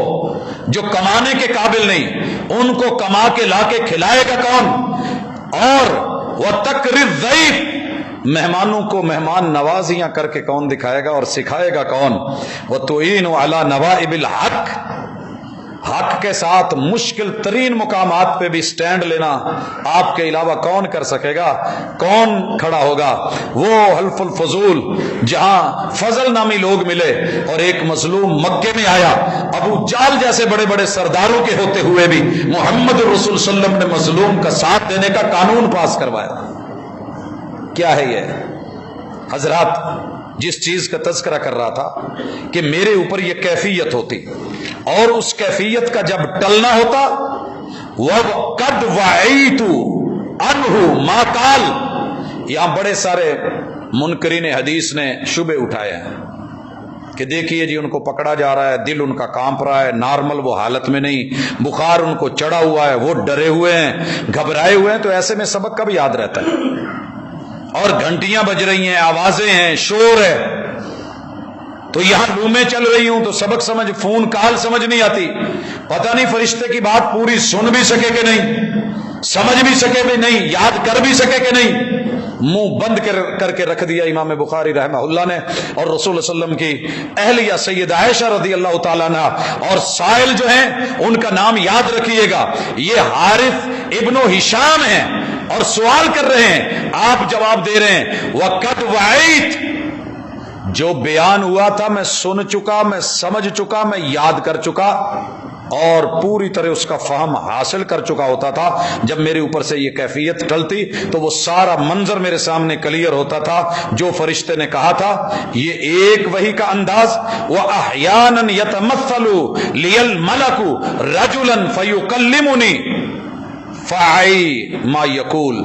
جو کمانے کے قابل نہیں، ان کو کما کے لا کے کھلائے گا کون؟ اور وتکری الضیف، مہمانوں کو مہمان نوازیاں کر کے کون دکھائے گا اور سکھائے گا کون؟ وتعین علی نوائب الحق، حق کے ساتھ مشکل ترین مقامات پہ بھی سٹینڈ لینا آپ کے علاوہ کون کر سکے گا؟ کون کھڑا ہوگا؟ وہ حلف الفضول جہاں فضل نامی لوگ ملے اور ایک مظلوم مکے میں آیا، ابو جال جیسے بڑے بڑے سرداروں کے ہوتے ہوئے بھی محمد رسول صلی اللہ علیہ وسلم نے مظلوم کا ساتھ دینے کا قانون پاس کروایا. کیا ہے یہ حضرات؟ جس چیز کا تذکرہ کر رہا تھا کہ میرے اوپر یہ کیفیت ہوتی اور اس کیفیت کا جب ٹلنا ہوتا، وَقَدْ وَعِيتُ عَنْهُ مَا قَالَ، یہاں بڑے سارے منکرین حدیث نے شبے اٹھائے ہیں کہ دیکھیے جی ان کو پکڑا جا رہا ہے، دل ان کا کانپ رہا ہے، نارمل وہ حالت میں نہیں، بخار ان کو چڑھا ہوا ہے، وہ ڈرے ہوئے ہیں، گھبرائے ہوئے ہیں. تو ایسے میں سبق کب یاد رہتا ہے؟ اور گھنٹیاں بج رہی ہیں، آوازیں ہیں، شور ہے، تو یہاں لومیں چل رہی ہوں تو سبق سمجھ، فون کال سمجھ نہیں آتی، پتہ نہیں فرشتے کی بات پوری سن بھی سکے کہ نہیں، سمجھ بھی سکے بھی نہیں، یاد کر بھی سکے کہ نہیں. منہ بند کر کے رکھ دیا امام بخاری رحمہ اللہ نے. اور رسول صلی اللہ علیہ وسلم کی اہلیہ سید عائشہ رضی اللہ تعالیٰ عنہ اور سائل جو ہیں ان کا نام یاد رکھیے گا، یہ حارث ابن ہشام ہیں اور سوال کر رہے ہیں، آپ جواب دے رہے ہیں وَقَدْ وَعِيتُ، جو بیان ہوا تھا میں سن چکا، میں سمجھ چکا، میں یاد کر چکا اور پوری طرح اس کا فہم حاصل کر چکا ہوتا تھا. جب میرے اوپر سے یہ کیفیت ٹلتی تو وہ سارا منظر میرے سامنے کلیئر ہوتا تھا. جو فرشتے نے کہا تھا یہ ایک وحی کا انداز، وَأَحْيَانًا يَتَمَثَّلُ لِيَ الْمَلَكُ رَجُلًا فَيُكَلِّمُنِي فَعَيْ مَا يَقُولُ،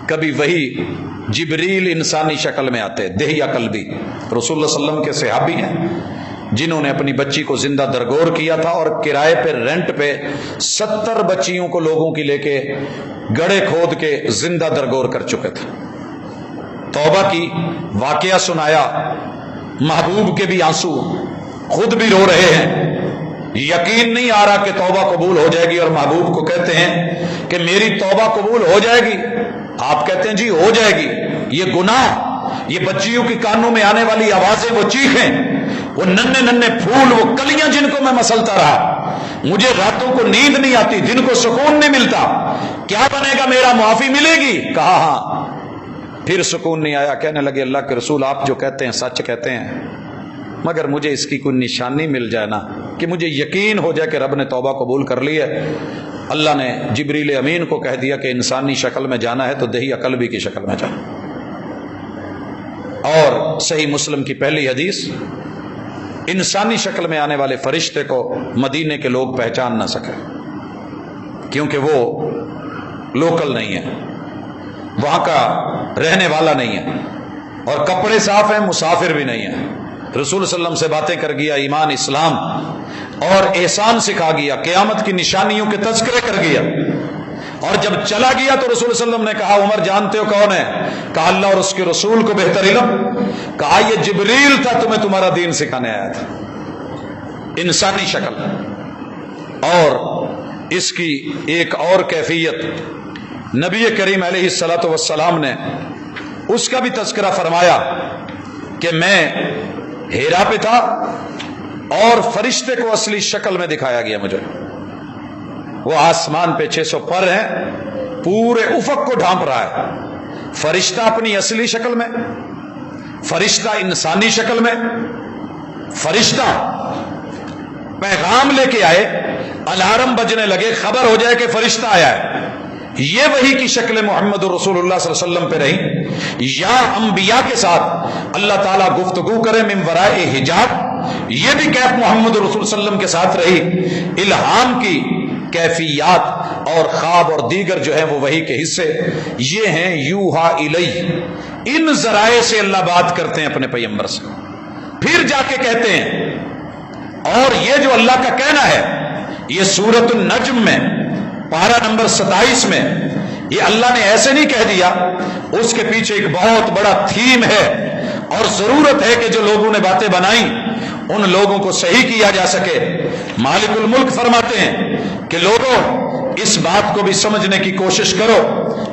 کبھی وہی جبریل انسانی شکل میں آتے، دہیا قلبی. رسول اللہ صلی اللہ علیہ وسلم کے صحابی ہیں جنہوں نے اپنی بچی کو زندہ درگور کیا تھا اور کرائے پہ، رینٹ پہ 70 بچیوں کو لوگوں کی لے کے گڑھے کھود کے زندہ درگور کر چکے تھے. توبہ کی واقعہ سنایا، محبوب کے بھی آنسو، خود بھی رو رہے ہیں، یقین نہیں آ رہا کہ توبہ قبول ہو جائے گی. اور محبوب کو کہتے ہیں کہ میری توبہ قبول ہو جائے گی؟ آپ کہتے ہیں جی ہو جائے گی. یہ گناہ، یہ بچیوں کی کانوں میں آنے والی آوازیں، وہ چیخیں، وہ ننھے ننھے پھول، وہ کلیاں جن کو میں مسلتا رہا، مجھے راتوں کو نیند نہیں آتی، دن کو سکون نہیں ملتا، کیا بنے گا میرا؟ معافی ملے گی؟ کہا ہاں. پھر سکون نہیں آیا، کہنے لگے اللہ کے رسول آپ جو کہتے ہیں سچ کہتے ہیں، مگر مجھے اس کی کوئی نشانی مل جائے نا کہ مجھے یقین ہو جائے کہ رب نے توبہ قبول کر لی ہے. اللہ نے جبریل امین کو کہہ دیا کہ انسانی شکل میں جانا ہے تو دہی قلبی کی شکل میں جانا. اور صحیح مسلم کی پہلی حدیث، انسانی شکل میں آنے والے فرشتے کو مدینے کے لوگ پہچان نہ سکے کیونکہ وہ لوکل نہیں ہے، وہاں کا رہنے والا نہیں ہے، اور کپڑے صاف ہیں، مسافر بھی نہیں ہے. رسول صلی اللہ علیہ وسلم سے باتیں کر گیا، ایمان، اسلام اور احسان سکھا گیا، قیامت کی نشانیوں کے تذکرے کر گیا. اور جب چلا گیا تو رسول صلی اللہ علیہ وسلم نے کہا عمر جانتے ہو کون ہے؟ کہا اللہ اور اس کے رسول کو بہتر علم. کہا یہ جبریل تھا، تمہیں تمہارا دین سکھانے آیا تھا. انسانی شکل. اور اس کی ایک اور کیفیت نبی کریم علیہ الصلوۃ والسلام نے اس کا بھی تذکرہ فرمایا کہ میں ہیرا پہ تھا اور فرشتے کو اصلی شکل میں دکھایا گیا مجھے. وہ آسمان پہ 600 پر ہیں، پورے افق کو ڈھانپ رہا ہے. فرشتہ اپنی اصلی شکل میں، فرشتہ انسانی شکل میں. فرشتہ پیغام لے کے آئے، الارم بجنے لگے، خبر ہو جائے کہ فرشتہ آیا ہے. یہ وحی کی شکل محمد رسول اللہ صلی اللہ علیہ وسلم پہ رہی. یا انبیاء کے ساتھ اللہ تعالیٰ گفتگو کرے من ورائے حجاب، یہ بھی کیف محمد رسول صلی اللہ علیہ وسلم کے ساتھ رہی. الہام کی کیفیات اور خواب اور دیگر جو ہیں وہ وحی کے حصے یہ ہیں. یوحا الیہ، ان ذرائع سے اللہ بات کرتے ہیں اپنے پیغمبر سے، پھر جا کے کہتے ہیں. اور یہ جو اللہ کا کہنا ہے، یہ سورۃ النجم میں پارہ نمبر 27 میں یہ اللہ نے ایسے نہیں کہہ دیا، اس کے پیچھے ایک بہت بڑا تھیم ہے اور ضرورت ہے کہ جو لوگوں نے باتیں بنائیں ان لوگوں کو صحیح کیا جا سکے. مالک الملک فرماتے ہیں کہ لوگوں اس بات کو بھی سمجھنے کی کوشش کرو،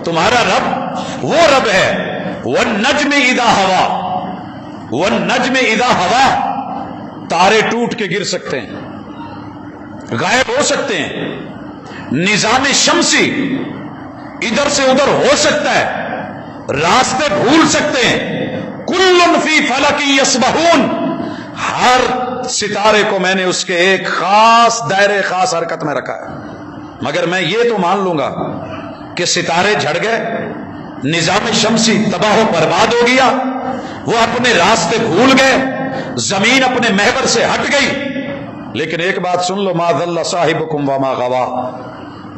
تمہارا رب وہ رب ہے وَالنَّجْمِ إِذَا هَوَىٰ، وَالنَّجْمِ إِذَا هَوَىٰ، تارے ٹوٹ کے گر سکتے ہیں، غائب ہو سکتے ہیں، نظام شمسی ادھر سے ادھر ہو سکتا ہے، راستے بھول سکتے ہیں. کل فی فلک یسبحون، ہر ستارے کو میں نے اس کے ایک خاص دائرے خاص حرکت میں رکھا ہے. مگر میں یہ تو مان لوں گا کہ ستارے جھڑ گئے، نظام شمسی تباہ و برباد ہو گیا، وہ اپنے راستے بھول گئے، زمین اپنے محور سے ہٹ گئی. لیکن ایک بات سن لو، ما ضل صاحبکم وما غوا،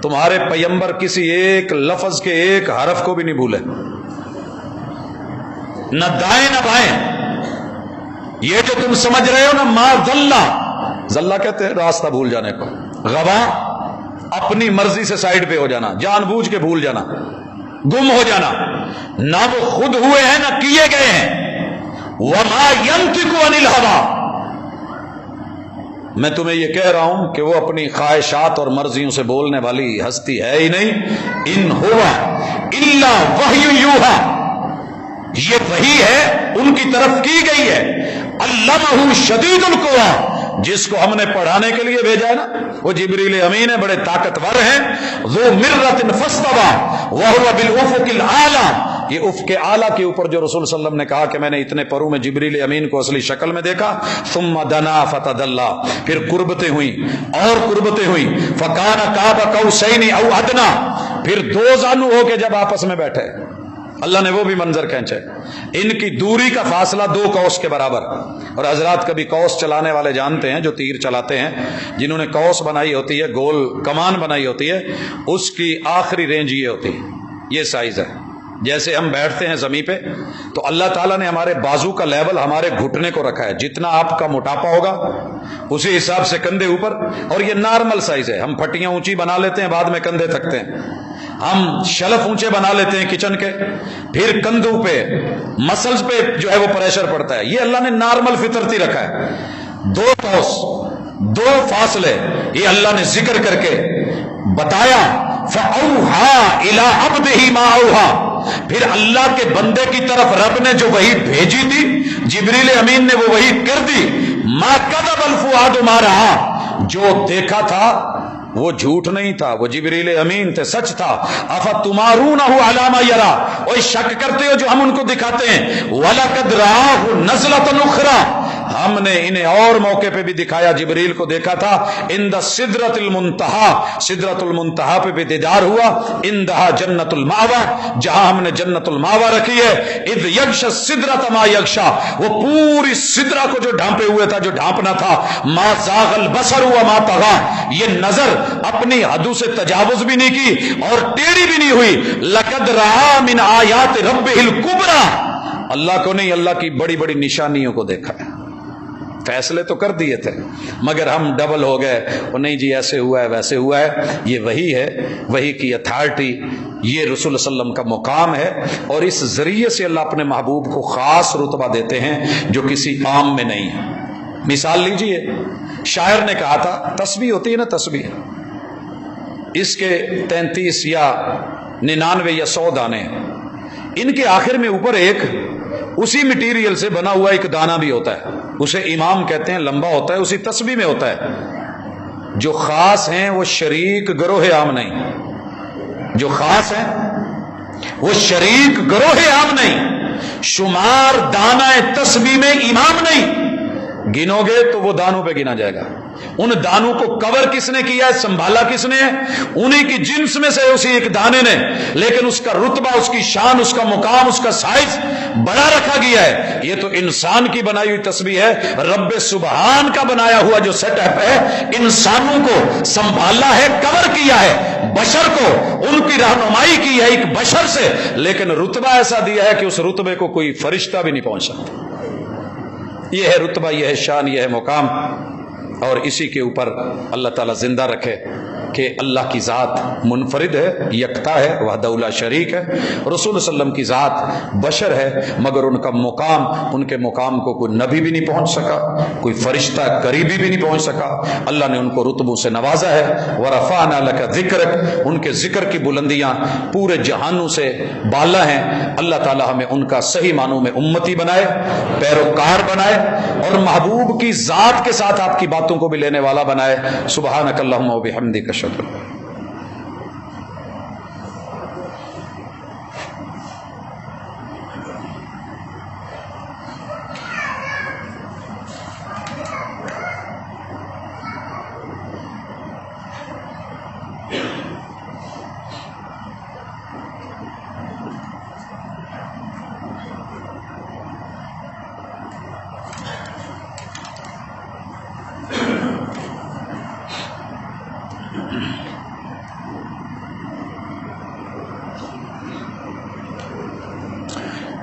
تمہارے پیغمبر کسی ایک لفظ کے ایک حرف کو بھی نہیں بھولے، نہ دائیں نہ بائیں. یہ جو تم سمجھ رہے ہو نا، ما ضلع کہتے ہیں راستہ بھول جانے کو، غوا اپنی مرضی سے سائڈ پہ ہو جانا، جان بوجھ کے بھول جانا، گم ہو جانا. نہ وہ خود ہوئے ہیں نہ کیے گئے ہیں. وما ينطق عن الهوى، میں تمہیں یہ کہہ رہا ہوں کہ وہ اپنی خواہشات اور مرضیوں سے بولنے والی ہستی ہے ہی نہیں. ان ہوا الا وحی یوحا، یہ وحی ہے ان کی طرف کی گئی ہے. علمہ شدید القویٰ، جس کو ہم نے پڑھانے کے لیے بھیجا ہے نا، وہ جبریل امین ہے، بڑے طاقتور ہیں. ذو مرۃ فاستویٰ وہو بالافق الاعلیٰ، یہ افق اعلیٰ کے اوپر جو رسول صلی اللہ علیہ وسلم نے کہا کہ میں نے اتنے پروں میں جبریل امین کو اصلی شکل میں دیکھا. ثم دنا فتدلی، پھر قربتیں ہوئیں اور قربتیں ہوئیں. فکان قاب قوسین او ادنی، پھر دو زانو ہو کے جب آپس میں بیٹھے، اللہ نے وہ بھی منظر کھینچے. ان کی دوری کا فاصلہ 2 قوس کے برابر. اور حضرات کبھی قوس چلانے والے جانتے ہیں، جو تیر چلاتے ہیں، جنہوں نے قوس بنائی ہوتی ہے، گول کمان بنائی ہوتی ہے، اس کی آخری رینج یہ ہوتی ہے، یہ سائز ہے. جیسے ہم بیٹھتے ہیں زمین پہ تو اللہ تعالیٰ نے ہمارے بازو کا لیول ہمارے گھٹنے کو رکھا ہے، جتنا آپ کا موٹاپا ہوگا اسی حساب سے کندھے اوپر. اور یہ نارمل سائز ہے. ہم پھٹیاں اونچی بنا لیتے ہیں، بعد میں کندھے تھکتے ہیں. ہم شلف اونچے بنا لیتے ہیں کچن کے، پھر کندھوں پہ مسلز پہ جو ہے وہ پریشر پڑتا ہے. یہ اللہ نے نارمل فطرتی رکھا ہے. 2 قوس 2 فاصلے یہ اللہ نے ذکر کر کے بتایا. فَأَوْحَا إِلَىٰ عَبْدِهِ مَا أَوْحَا، پھر اللہ کے بندے کی طرف رب نے جو وحی بھیجی تھی، جبریل امین نے وہ وحی کر دی. مَا كَذَبَ الْفُؤَادُ مَا رَأَىٰ، جو دیکھا تھا وہ جھوٹ نہیں تھا، وہ جبریل امین تھے، سچ تھا. افتمارونہ علی ما یرا، وہ شک کرتے ہو جو ہم ان کو دکھاتے ہیں. ولقد رآہ نزلۃ اخری، ہم نے انہیں اور موقع پہ بھی دکھایا، جبریل کو دیکھا تھا عند سدرۃ المنتہا، سدرۃ المنتہا پہ بھی دیدار ہوا. عندہا جنت المأویٰ، جہاں ہم نے جنت المأویٰ رکھی ہے. اذ یغشی السدرۃ ما یغشی، وہ پوری سدرہ کو جو ڈھانپے ہوئے تھا، جو ڈھانپنا تھا. ما زاغ البصر وما طغی، یہ نظر اپنی حدوں سے تجاوز بھی نہیں کی اور ٹیڑھی بھی نہیں ہوئی. لقد رآ من آیات ربہ الکبریٰ، اللہ کو نہیں، اللہ کی بڑی بڑی نشانیوں کو دیکھا ہے. فیصلے تو کر دیے تھے مگر ہم ڈبل ہو گئے، وہ نہیں جی ایسے ہوا ہے ویسے ہوا ہے. یہ وہی ہے، وہی کی اتھارٹی، یہ رسول اللہ علیہ وسلم کا مقام ہے. اور اس ذریعے سے اللہ اپنے محبوب کو خاص رتبہ دیتے ہیں جو کسی عام میں نہیں ہے. مثال لیجئے، شاعر نے کہا تھا، تسبیح ہوتی ہے نا، تسبیح، اس کے 33 یا 99 یا 100 دانے ہیں، ان کے آخر میں اوپر ایک اسی مٹیریل سے بنا ہوا ایک دانہ بھی ہوتا ہے، اسے امام کہتے ہیں، لمبا ہوتا ہے، اسی تسبیح میں ہوتا ہے۔ جو خاص ہیں وہ شریک گروہ عام نہیں، جو خاص ہیں وہ شریک گروہ عام نہیں، شمار دانہ تسبیح میں امام نہیں، گنو گے تو وہ دانوں پہ گنا جائے گا۔ ان دانوں کو کور کس نے کیا ہے، سنبھالا کس نے ہے؟ انہی کی جنس میں سے اسی ایک دانے نے، لیکن اس کا رتبہ، اس کی شان، اس کا مقام، اس کا سائز بڑا رکھا گیا ہے۔ یہ تو انسان کی بنائی ہوئی تسبیح ہے، رب سبحان کا بنایا ہوا جو سیٹ اپ ہے، انسانوں کو سنبھالا ہے، کور کیا ہے، بشر کو ان کی رہنمائی کی ہے ایک بشر سے، لیکن رتبہ ایسا دیا ہے کہ اس رتبے کو کوئی فرشتہ بھی نہیں پہنچ سکتا۔ یہ ہے رتبہ، یہ ہے شان، یہ ہے مقام، اور اسی کے اوپر اللہ تعالیٰ زندہ رکھے کہ اللہ کی ذات منفرد ہے، یکتا ہے، وحدہ لا شریک ہے۔ رسول صلی اللہ علیہ وسلم کی ذات بشر ہے، مگر ان کا مقام، ان کے مقام کو کوئی نبی بھی نہیں پہنچ سکا، کوئی فرشتہ قریبی بھی نہیں پہنچ سکا۔ اللہ نے ان کو رتبوں سے نوازا ہے۔ وَرَفَعْنَا لَكَ ذِكْرَكَ، ان کے ذکر کی بلندیاں پورے جہانوں سے بالا ہیں۔ اللہ تعالیٰ ہمیں ان کا صحیح معنوں میں امتی بنائے، پیروکار بنائے، اور محبوب کی ذات کے ساتھ آپ کی باتوں کو بھی لینے والا بنائے۔ سبحانک اللہم و بحمدک، اشہد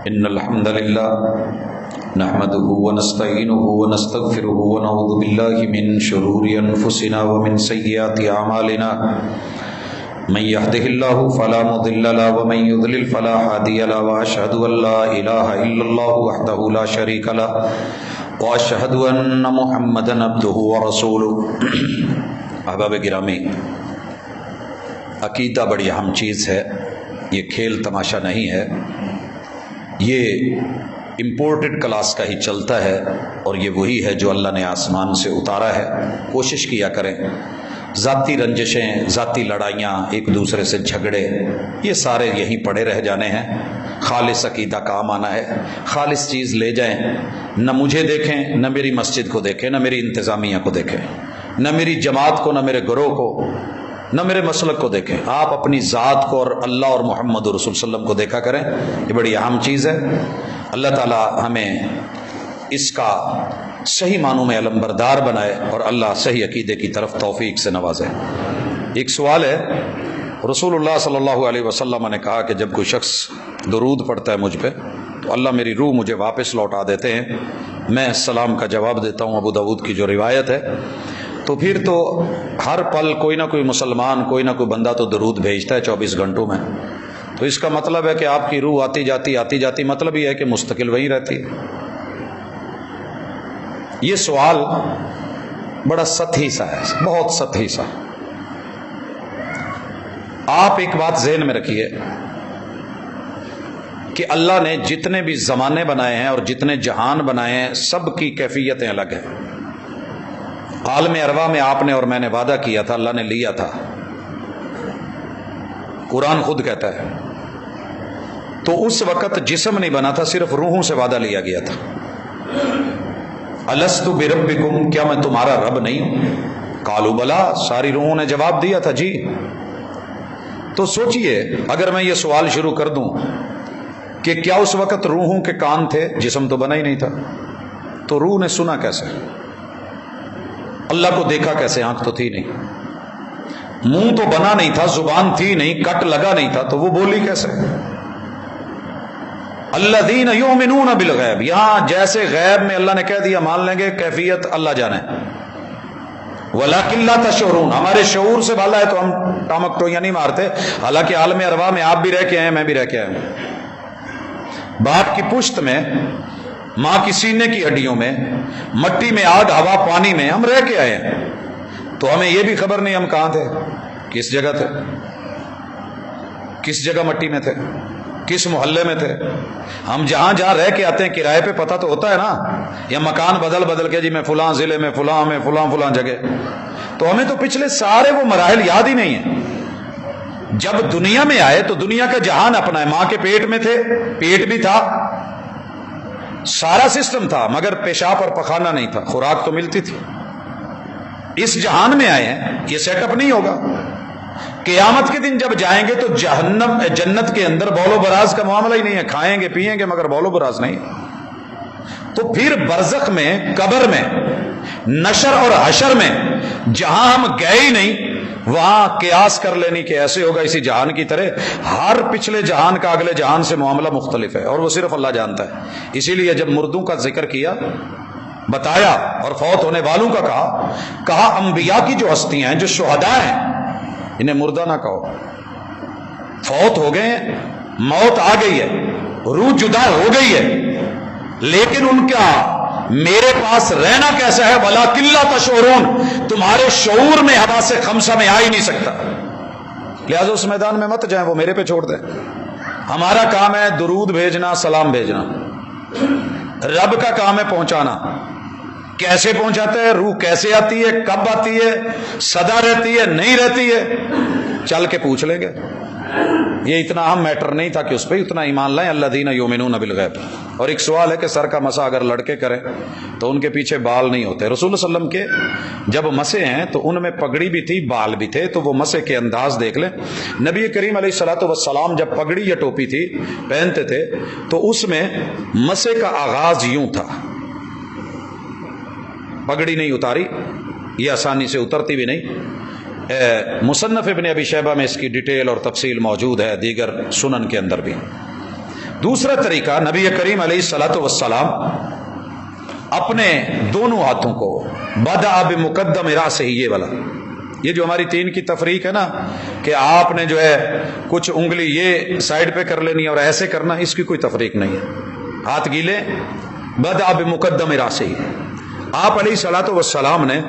ان الحمد للہ نحمده ونستعینه ونستغفره ونعوذ باللہ من شرور انفسنا ومن سیئات اعمالنا، من يهده الله فلا مضل له ومن يضلل فلا هادي له، واشهد ان لا اله الا الله وحده لا شريك له، واشهد ان محمدا عبده ورسوله۔ احباب گرامی، عقیدہ بڑی اہم چیز ہے، یہ کھیل تماشا نہیں ہے، یہ امپورٹڈ کلاس کا ہی چلتا ہے، اور یہ وہی ہے جو اللہ نے آسمان سے اتارا ہے۔ کوشش کیا کریں، ذاتی رنجشیں، ذاتی لڑائیاں، ایک دوسرے سے جھگڑے، یہ سارے یہیں پڑے رہ جانے ہیں۔ خالص عقیدہ کام آنا ہے، خالص چیز لے جائیں، نہ مجھے دیکھیں، نہ میری مسجد کو دیکھیں، نہ میری انتظامیہ کو دیکھیں، نہ میری جماعت کو، نہ میرے گروہ کو، نہ میرے مسلک کو دیکھیں، آپ اپنی ذات کو اور اللہ اور محمد رسول صلی اللہ علیہ وسلم کو دیکھا کریں۔ یہ بڑی اہم چیز ہے۔ اللہ تعالی ہمیں اس کا صحیح معنوں میں علمبردار بنائے، اور اللہ صحیح عقیدے کی طرف توفیق سے نوازے۔ ایک سوال ہے، رسول اللہ صلی اللہ علیہ وسلم نے کہا کہ جب کوئی شخص درود پڑھتا ہے مجھ پہ تو اللہ میری روح مجھے واپس لوٹا دیتے ہیں، میں السلام کا جواب دیتا ہوں، ابو داؤد کی جو روایت ہے۔ تو پھر تو ہر پل کوئی نہ کوئی مسلمان، کوئی نہ کوئی بندہ تو درود بھیجتا ہے 24 گھنٹوں میں، تو اس کا مطلب ہے کہ آپ کی روح آتی جاتی مطلب یہ ہے کہ مستقل وہیں رہتی۔ یہ سوال بڑا سطحی سا ہے، بہت سطحی سا۔ آپ ایک بات ذہن میں رکھیے کہ اللہ نے جتنے بھی زمانے بنائے ہیں اور جتنے جہان بنائے ہیں، سب کی کیفیتیں الگ ہیں۔ عالم ارواح میں آپ نے اور میں نے وعدہ کیا تھا، اللہ نے لیا تھا، قرآن خود کہتا ہے۔ تو اس وقت جسم نہیں بنا تھا، صرف روحوں سے وعدہ لیا گیا تھا۔ الست بربکم، کیا میں تمہارا رب نہیں ہوں؟ قالوا بلا، ساری روحوں نے جواب دیا تھا جی۔ تو سوچئے، اگر میں یہ سوال شروع کر دوں کہ کیا اس وقت روحوں کے کان تھے، جسم تو بنا ہی نہیں تھا، تو روح نے سنا کیسے؟ اللہ کو دیکھا کیسے؟ آنکھ تو تھی نہیں، منہ تو بنا نہیں تھا، زبان تھی نہیں، کٹ لگا نہیں تھا، تو وہ بولی کیسے؟ الذین یؤمنون بالغیب، یہاں جیسے غیب میں اللہ نے کہہ دیا مان لیں گے، کیفیت اللہ جانے۔ ولکن لا تشعرون، ہمارے شعور سے بالا ہے تو ہم ٹامک ٹوئیاں نہیں مارتے، حالانکہ عالم ارواح میں آپ بھی رہ کے آئے، میں بھی رہ کے آیا ہوں۔ باپ کی پشت میں، ماں کی سینے کی ہڈیوں میں، مٹی میں، آگ، ہوا، پانی میں ہم رہ کے آئے ہیں، تو ہمیں یہ بھی خبر نہیں ہم کہاں تھے، کس جگہ تھے۔ کس جگہ مٹی میں تھے، کس محلے میں تھے؟ ہم جہاں جہاں رہ کے آتے ہیں کرائے پہ پتہ تو ہوتا ہے نا، یا مکان بدل بدل کے جی میں فلاں ضلع میں فلاں جگہ، تو ہمیں تو پچھلے سارے وہ مراحل یاد ہی نہیں ہیں۔ جب دنیا میں آئے تو دنیا کا جہان اپنا ہے، ماں کے پیٹ میں تھے، پیٹ بھی تھا، سارا سسٹم تھا، مگر پیشاب اور پخانہ نہیں تھا، خوراک تو ملتی تھی۔ اس جہان میں آئے ہیں، یہ سیٹ اپ نہیں ہوگا۔ قیامت کے دن جب جائیں گے تو جنت کے اندر بول و براز کا معاملہ ہی نہیں ہے، کھائیں گے پیئیں گے مگر بول و براز نہیں۔ تو پھر برزخ میں، قبر میں، نشر اور حشر میں جہاں ہم گئے ہی نہیں، وہاں قیاس کر لینی کہ ایسے ہوگا اسی جہان کی طرح۔ ہر پچھلے جہان کا اگلے جہان سے معاملہ مختلف ہے، اور وہ صرف اللہ جانتا ہے۔ اسی لیے جب مردوں کا ذکر کیا، بتایا، اور فوت ہونے والوں کا کہا انبیاء کی جو ہستیاں ہیں، جو شہداء ہیں، انہیں مردہ نہ کہو، فوت ہو گئے ہیں، موت آ گئی ہے، روح جدا ہو گئی ہے، لیکن ان کا میرے پاس رہنا کیسا ہے؟ وَلَٰكِن لَا تَشْعُرُونَ، تمہارے شعور میں حواس خمسہ میں آ ہی نہیں سکتا۔ لہذا اس میدان میں مت جائیں، وہ میرے پہ چھوڑ دیں۔ ہمارا کام ہے درود بھیجنا، سلام بھیجنا، رب کا کام ہے پہنچانا۔ کیسے پہنچاتا ہے؟ روح کیسے آتی ہے، کب آتی ہے، سدا رہتی ہے، نہیں رہتی ہے، چل کے پوچھ لیں گے۔ یہ اتنا اہم میٹر نہیں تھا کہ اس پہ اتنا ایمان لائیں۔ الذین یؤمنون بالغیب۔ اور ایک سوال ہے کہ سر کا مسح اگر لڑکے کریں تو ان کے پیچھے بال نہیں ہوتے۔ رسول اللہ علیہ وسلم کے جب مسے ہیں تو ان میں پگڑی بھی تھی، بال بھی تھے، تو وہ مسے کے انداز دیکھ لیں۔ نبی کریم علیہ الصلوۃ والسلام جب پگڑی یا ٹوپی تھی پہنتے تھے تو اس میں مسے کا آغاز یوں تھا، پگڑی نہیں اتاری، یہ آسانی سے اترتی بھی نہیں۔ مصنف ابن ابی شیبہ میں اس کی ڈیٹیل اور تفصیل موجود ہے، دیگر سنن کے اندر بھی۔ دوسرا طریقہ، نبی کریم علیہ الصلوۃ والسلام اپنے دونوں ہاتھوں کو بدأ بمقدم رأسہ، یہ والا، یہ جو ہماری تین کی تفریق ہے نا کہ آپ نے جو ہے کچھ انگلی یہ سائڈ پہ کر لینی اور ایسے کرنا، اس کی کوئی تفریق نہیں ہے۔ ہاتھ گیلے، بدأ بمقدم رأسہ، آپ علیہ الصلوۃ والسلام نے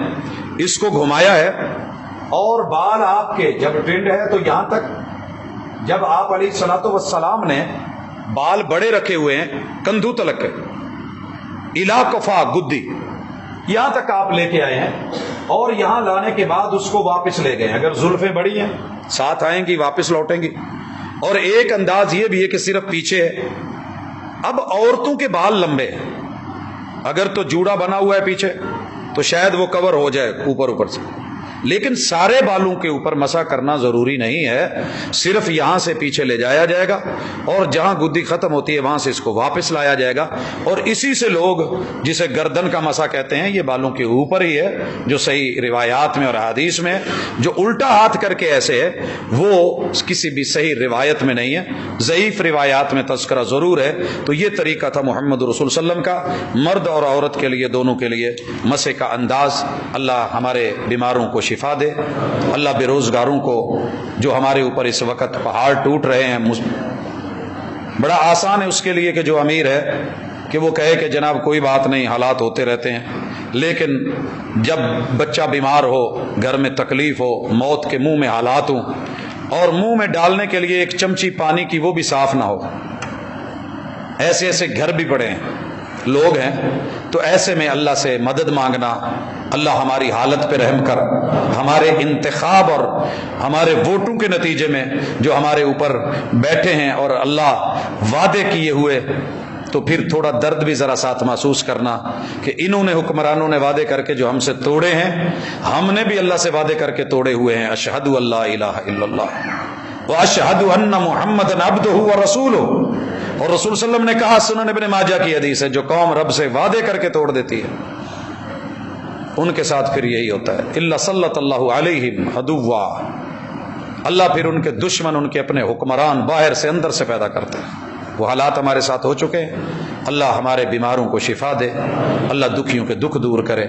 اس کو گھمایا ہے، اور بال آپ کے جب ٹرینڈ ہے تو یہاں تک، جب آپ علیہ الصلوۃ والسلام نے بال بڑے رکھے ہوئے ہیں کندھو تلک کے، الا کفا گدی، یہاں تک آپ لے کے آئے ہیں، اور یہاں لانے کے بعد اس کو واپس لے گئے۔ اگر زلفیں بڑی ہیں ساتھ آئیں گی، واپس لوٹیں گی۔ اور ایک انداز یہ بھی ہے کہ صرف پیچھے ہے۔ اب عورتوں کے بال لمبے ہیں، اگر تو جوڑا بنا ہوا ہے پیچھے تو شاید وہ کور ہو جائے اوپر سے، لیکن سارے بالوں کے اوپر مسح کرنا ضروری نہیں ہے، صرف یہاں سے پیچھے لے جایا جائے گا، اور جہاں گدی ختم ہوتی ہے وہاں سے اس کو واپس لایا جائے گا، اور اسی سے لوگ جسے گردن کا مسح کہتے ہیں، یہ بالوں کے اوپر ہی ہے، جو صحیح روایات میں اور حدیث میں۔ جو الٹا ہاتھ کر کے ایسے ہے وہ کسی بھی صحیح روایت میں نہیں ہے، ضعیف روایات میں تذکرہ ضرور ہے۔ تو یہ طریقہ تھا محمد رسول صلی اللہ علیہ وسلم کا، مرد اور عورت کے لیے، دونوں کے لیے مسح کا انداز۔ اللہ ہمارے بیماروں کو شفا دے، اللہ بے روزگاروں کو، جو ہمارے اوپر اس وقت پہاڑ ٹوٹ رہے ہیں، بڑا آسان ہے اس کے لیے کہ جو امیر ہے کہ وہ کہے کہ جناب کوئی بات نہیں، حالات ہوتے رہتے ہیں، لیکن جب بچہ بیمار ہو، گھر میں تکلیف ہو، موت کے منہ میں حالات ہوں، اور منہ میں ڈالنے کے لیے ایک چمچی پانی کی وہ بھی صاف نہ ہو، ایسے ایسے گھر بھی پڑے ہیں، لوگ ہیں، تو ایسے میں اللہ سے مدد مانگنا، اللہ ہماری حالت پہ رحم کر، ہمارے انتخاب اور ہمارے ووٹوں کے نتیجے میں جو ہمارے اوپر بیٹھے ہیں اور اللہ وعدے کیے ہوئے، تو پھر تھوڑا درد بھی ذرا ساتھ محسوس کرنا کہ انہوں نے، حکمرانوں نے وعدے کر کے جو ہم سے توڑے ہیں، ہم نے بھی اللہ سے وعدے کر کے توڑے ہوئے ہیں۔ اشہد ان لا الہ الا اللہ واشہد ان محمدا عبدہ ورسولہ۔ اور رسول صلی اللہ علیہ وسلم نے کہا، سنن ابن ماجہ کی حدیث ہے، جو قوم رب سے وعدے کر کے توڑ دیتی ہے ان کے ساتھ پھر یہی ہوتا ہے، الا سلط اللہ علیہم عدوا، اللہ پھر ان کے دشمن، ان کے اپنے حکمران باہر سے اندر سے پیدا کرتے ہیں۔ وہ حالات ہمارے ساتھ ہو چکے ہیں، اللہ ہمارے بیماروں کو شفا دے، اللہ دکھیوں کے دکھ دور کرے،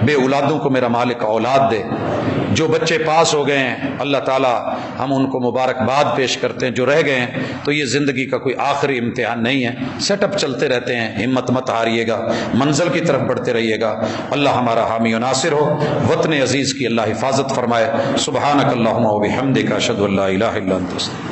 بے اولادوں کو میرا مالک اولاد دے، جو بچے پاس ہو گئے ہیں اللہ تعالی ہم ان کو مبارکباد پیش کرتے ہیں، جو رہ گئے ہیں تو یہ زندگی کا کوئی آخری امتحان نہیں ہے، سیٹ اپ چلتے رہتے ہیں، ہمت مت ہاریے گا، منزل کی طرف بڑھتے رہیے گا۔ اللہ ہمارا حامی و ناصر ہو، وطن عزیز کی اللہ حفاظت فرمائے۔ سبحانک اللہم و بحمدک، اشہد ان لا الہ الا انت۔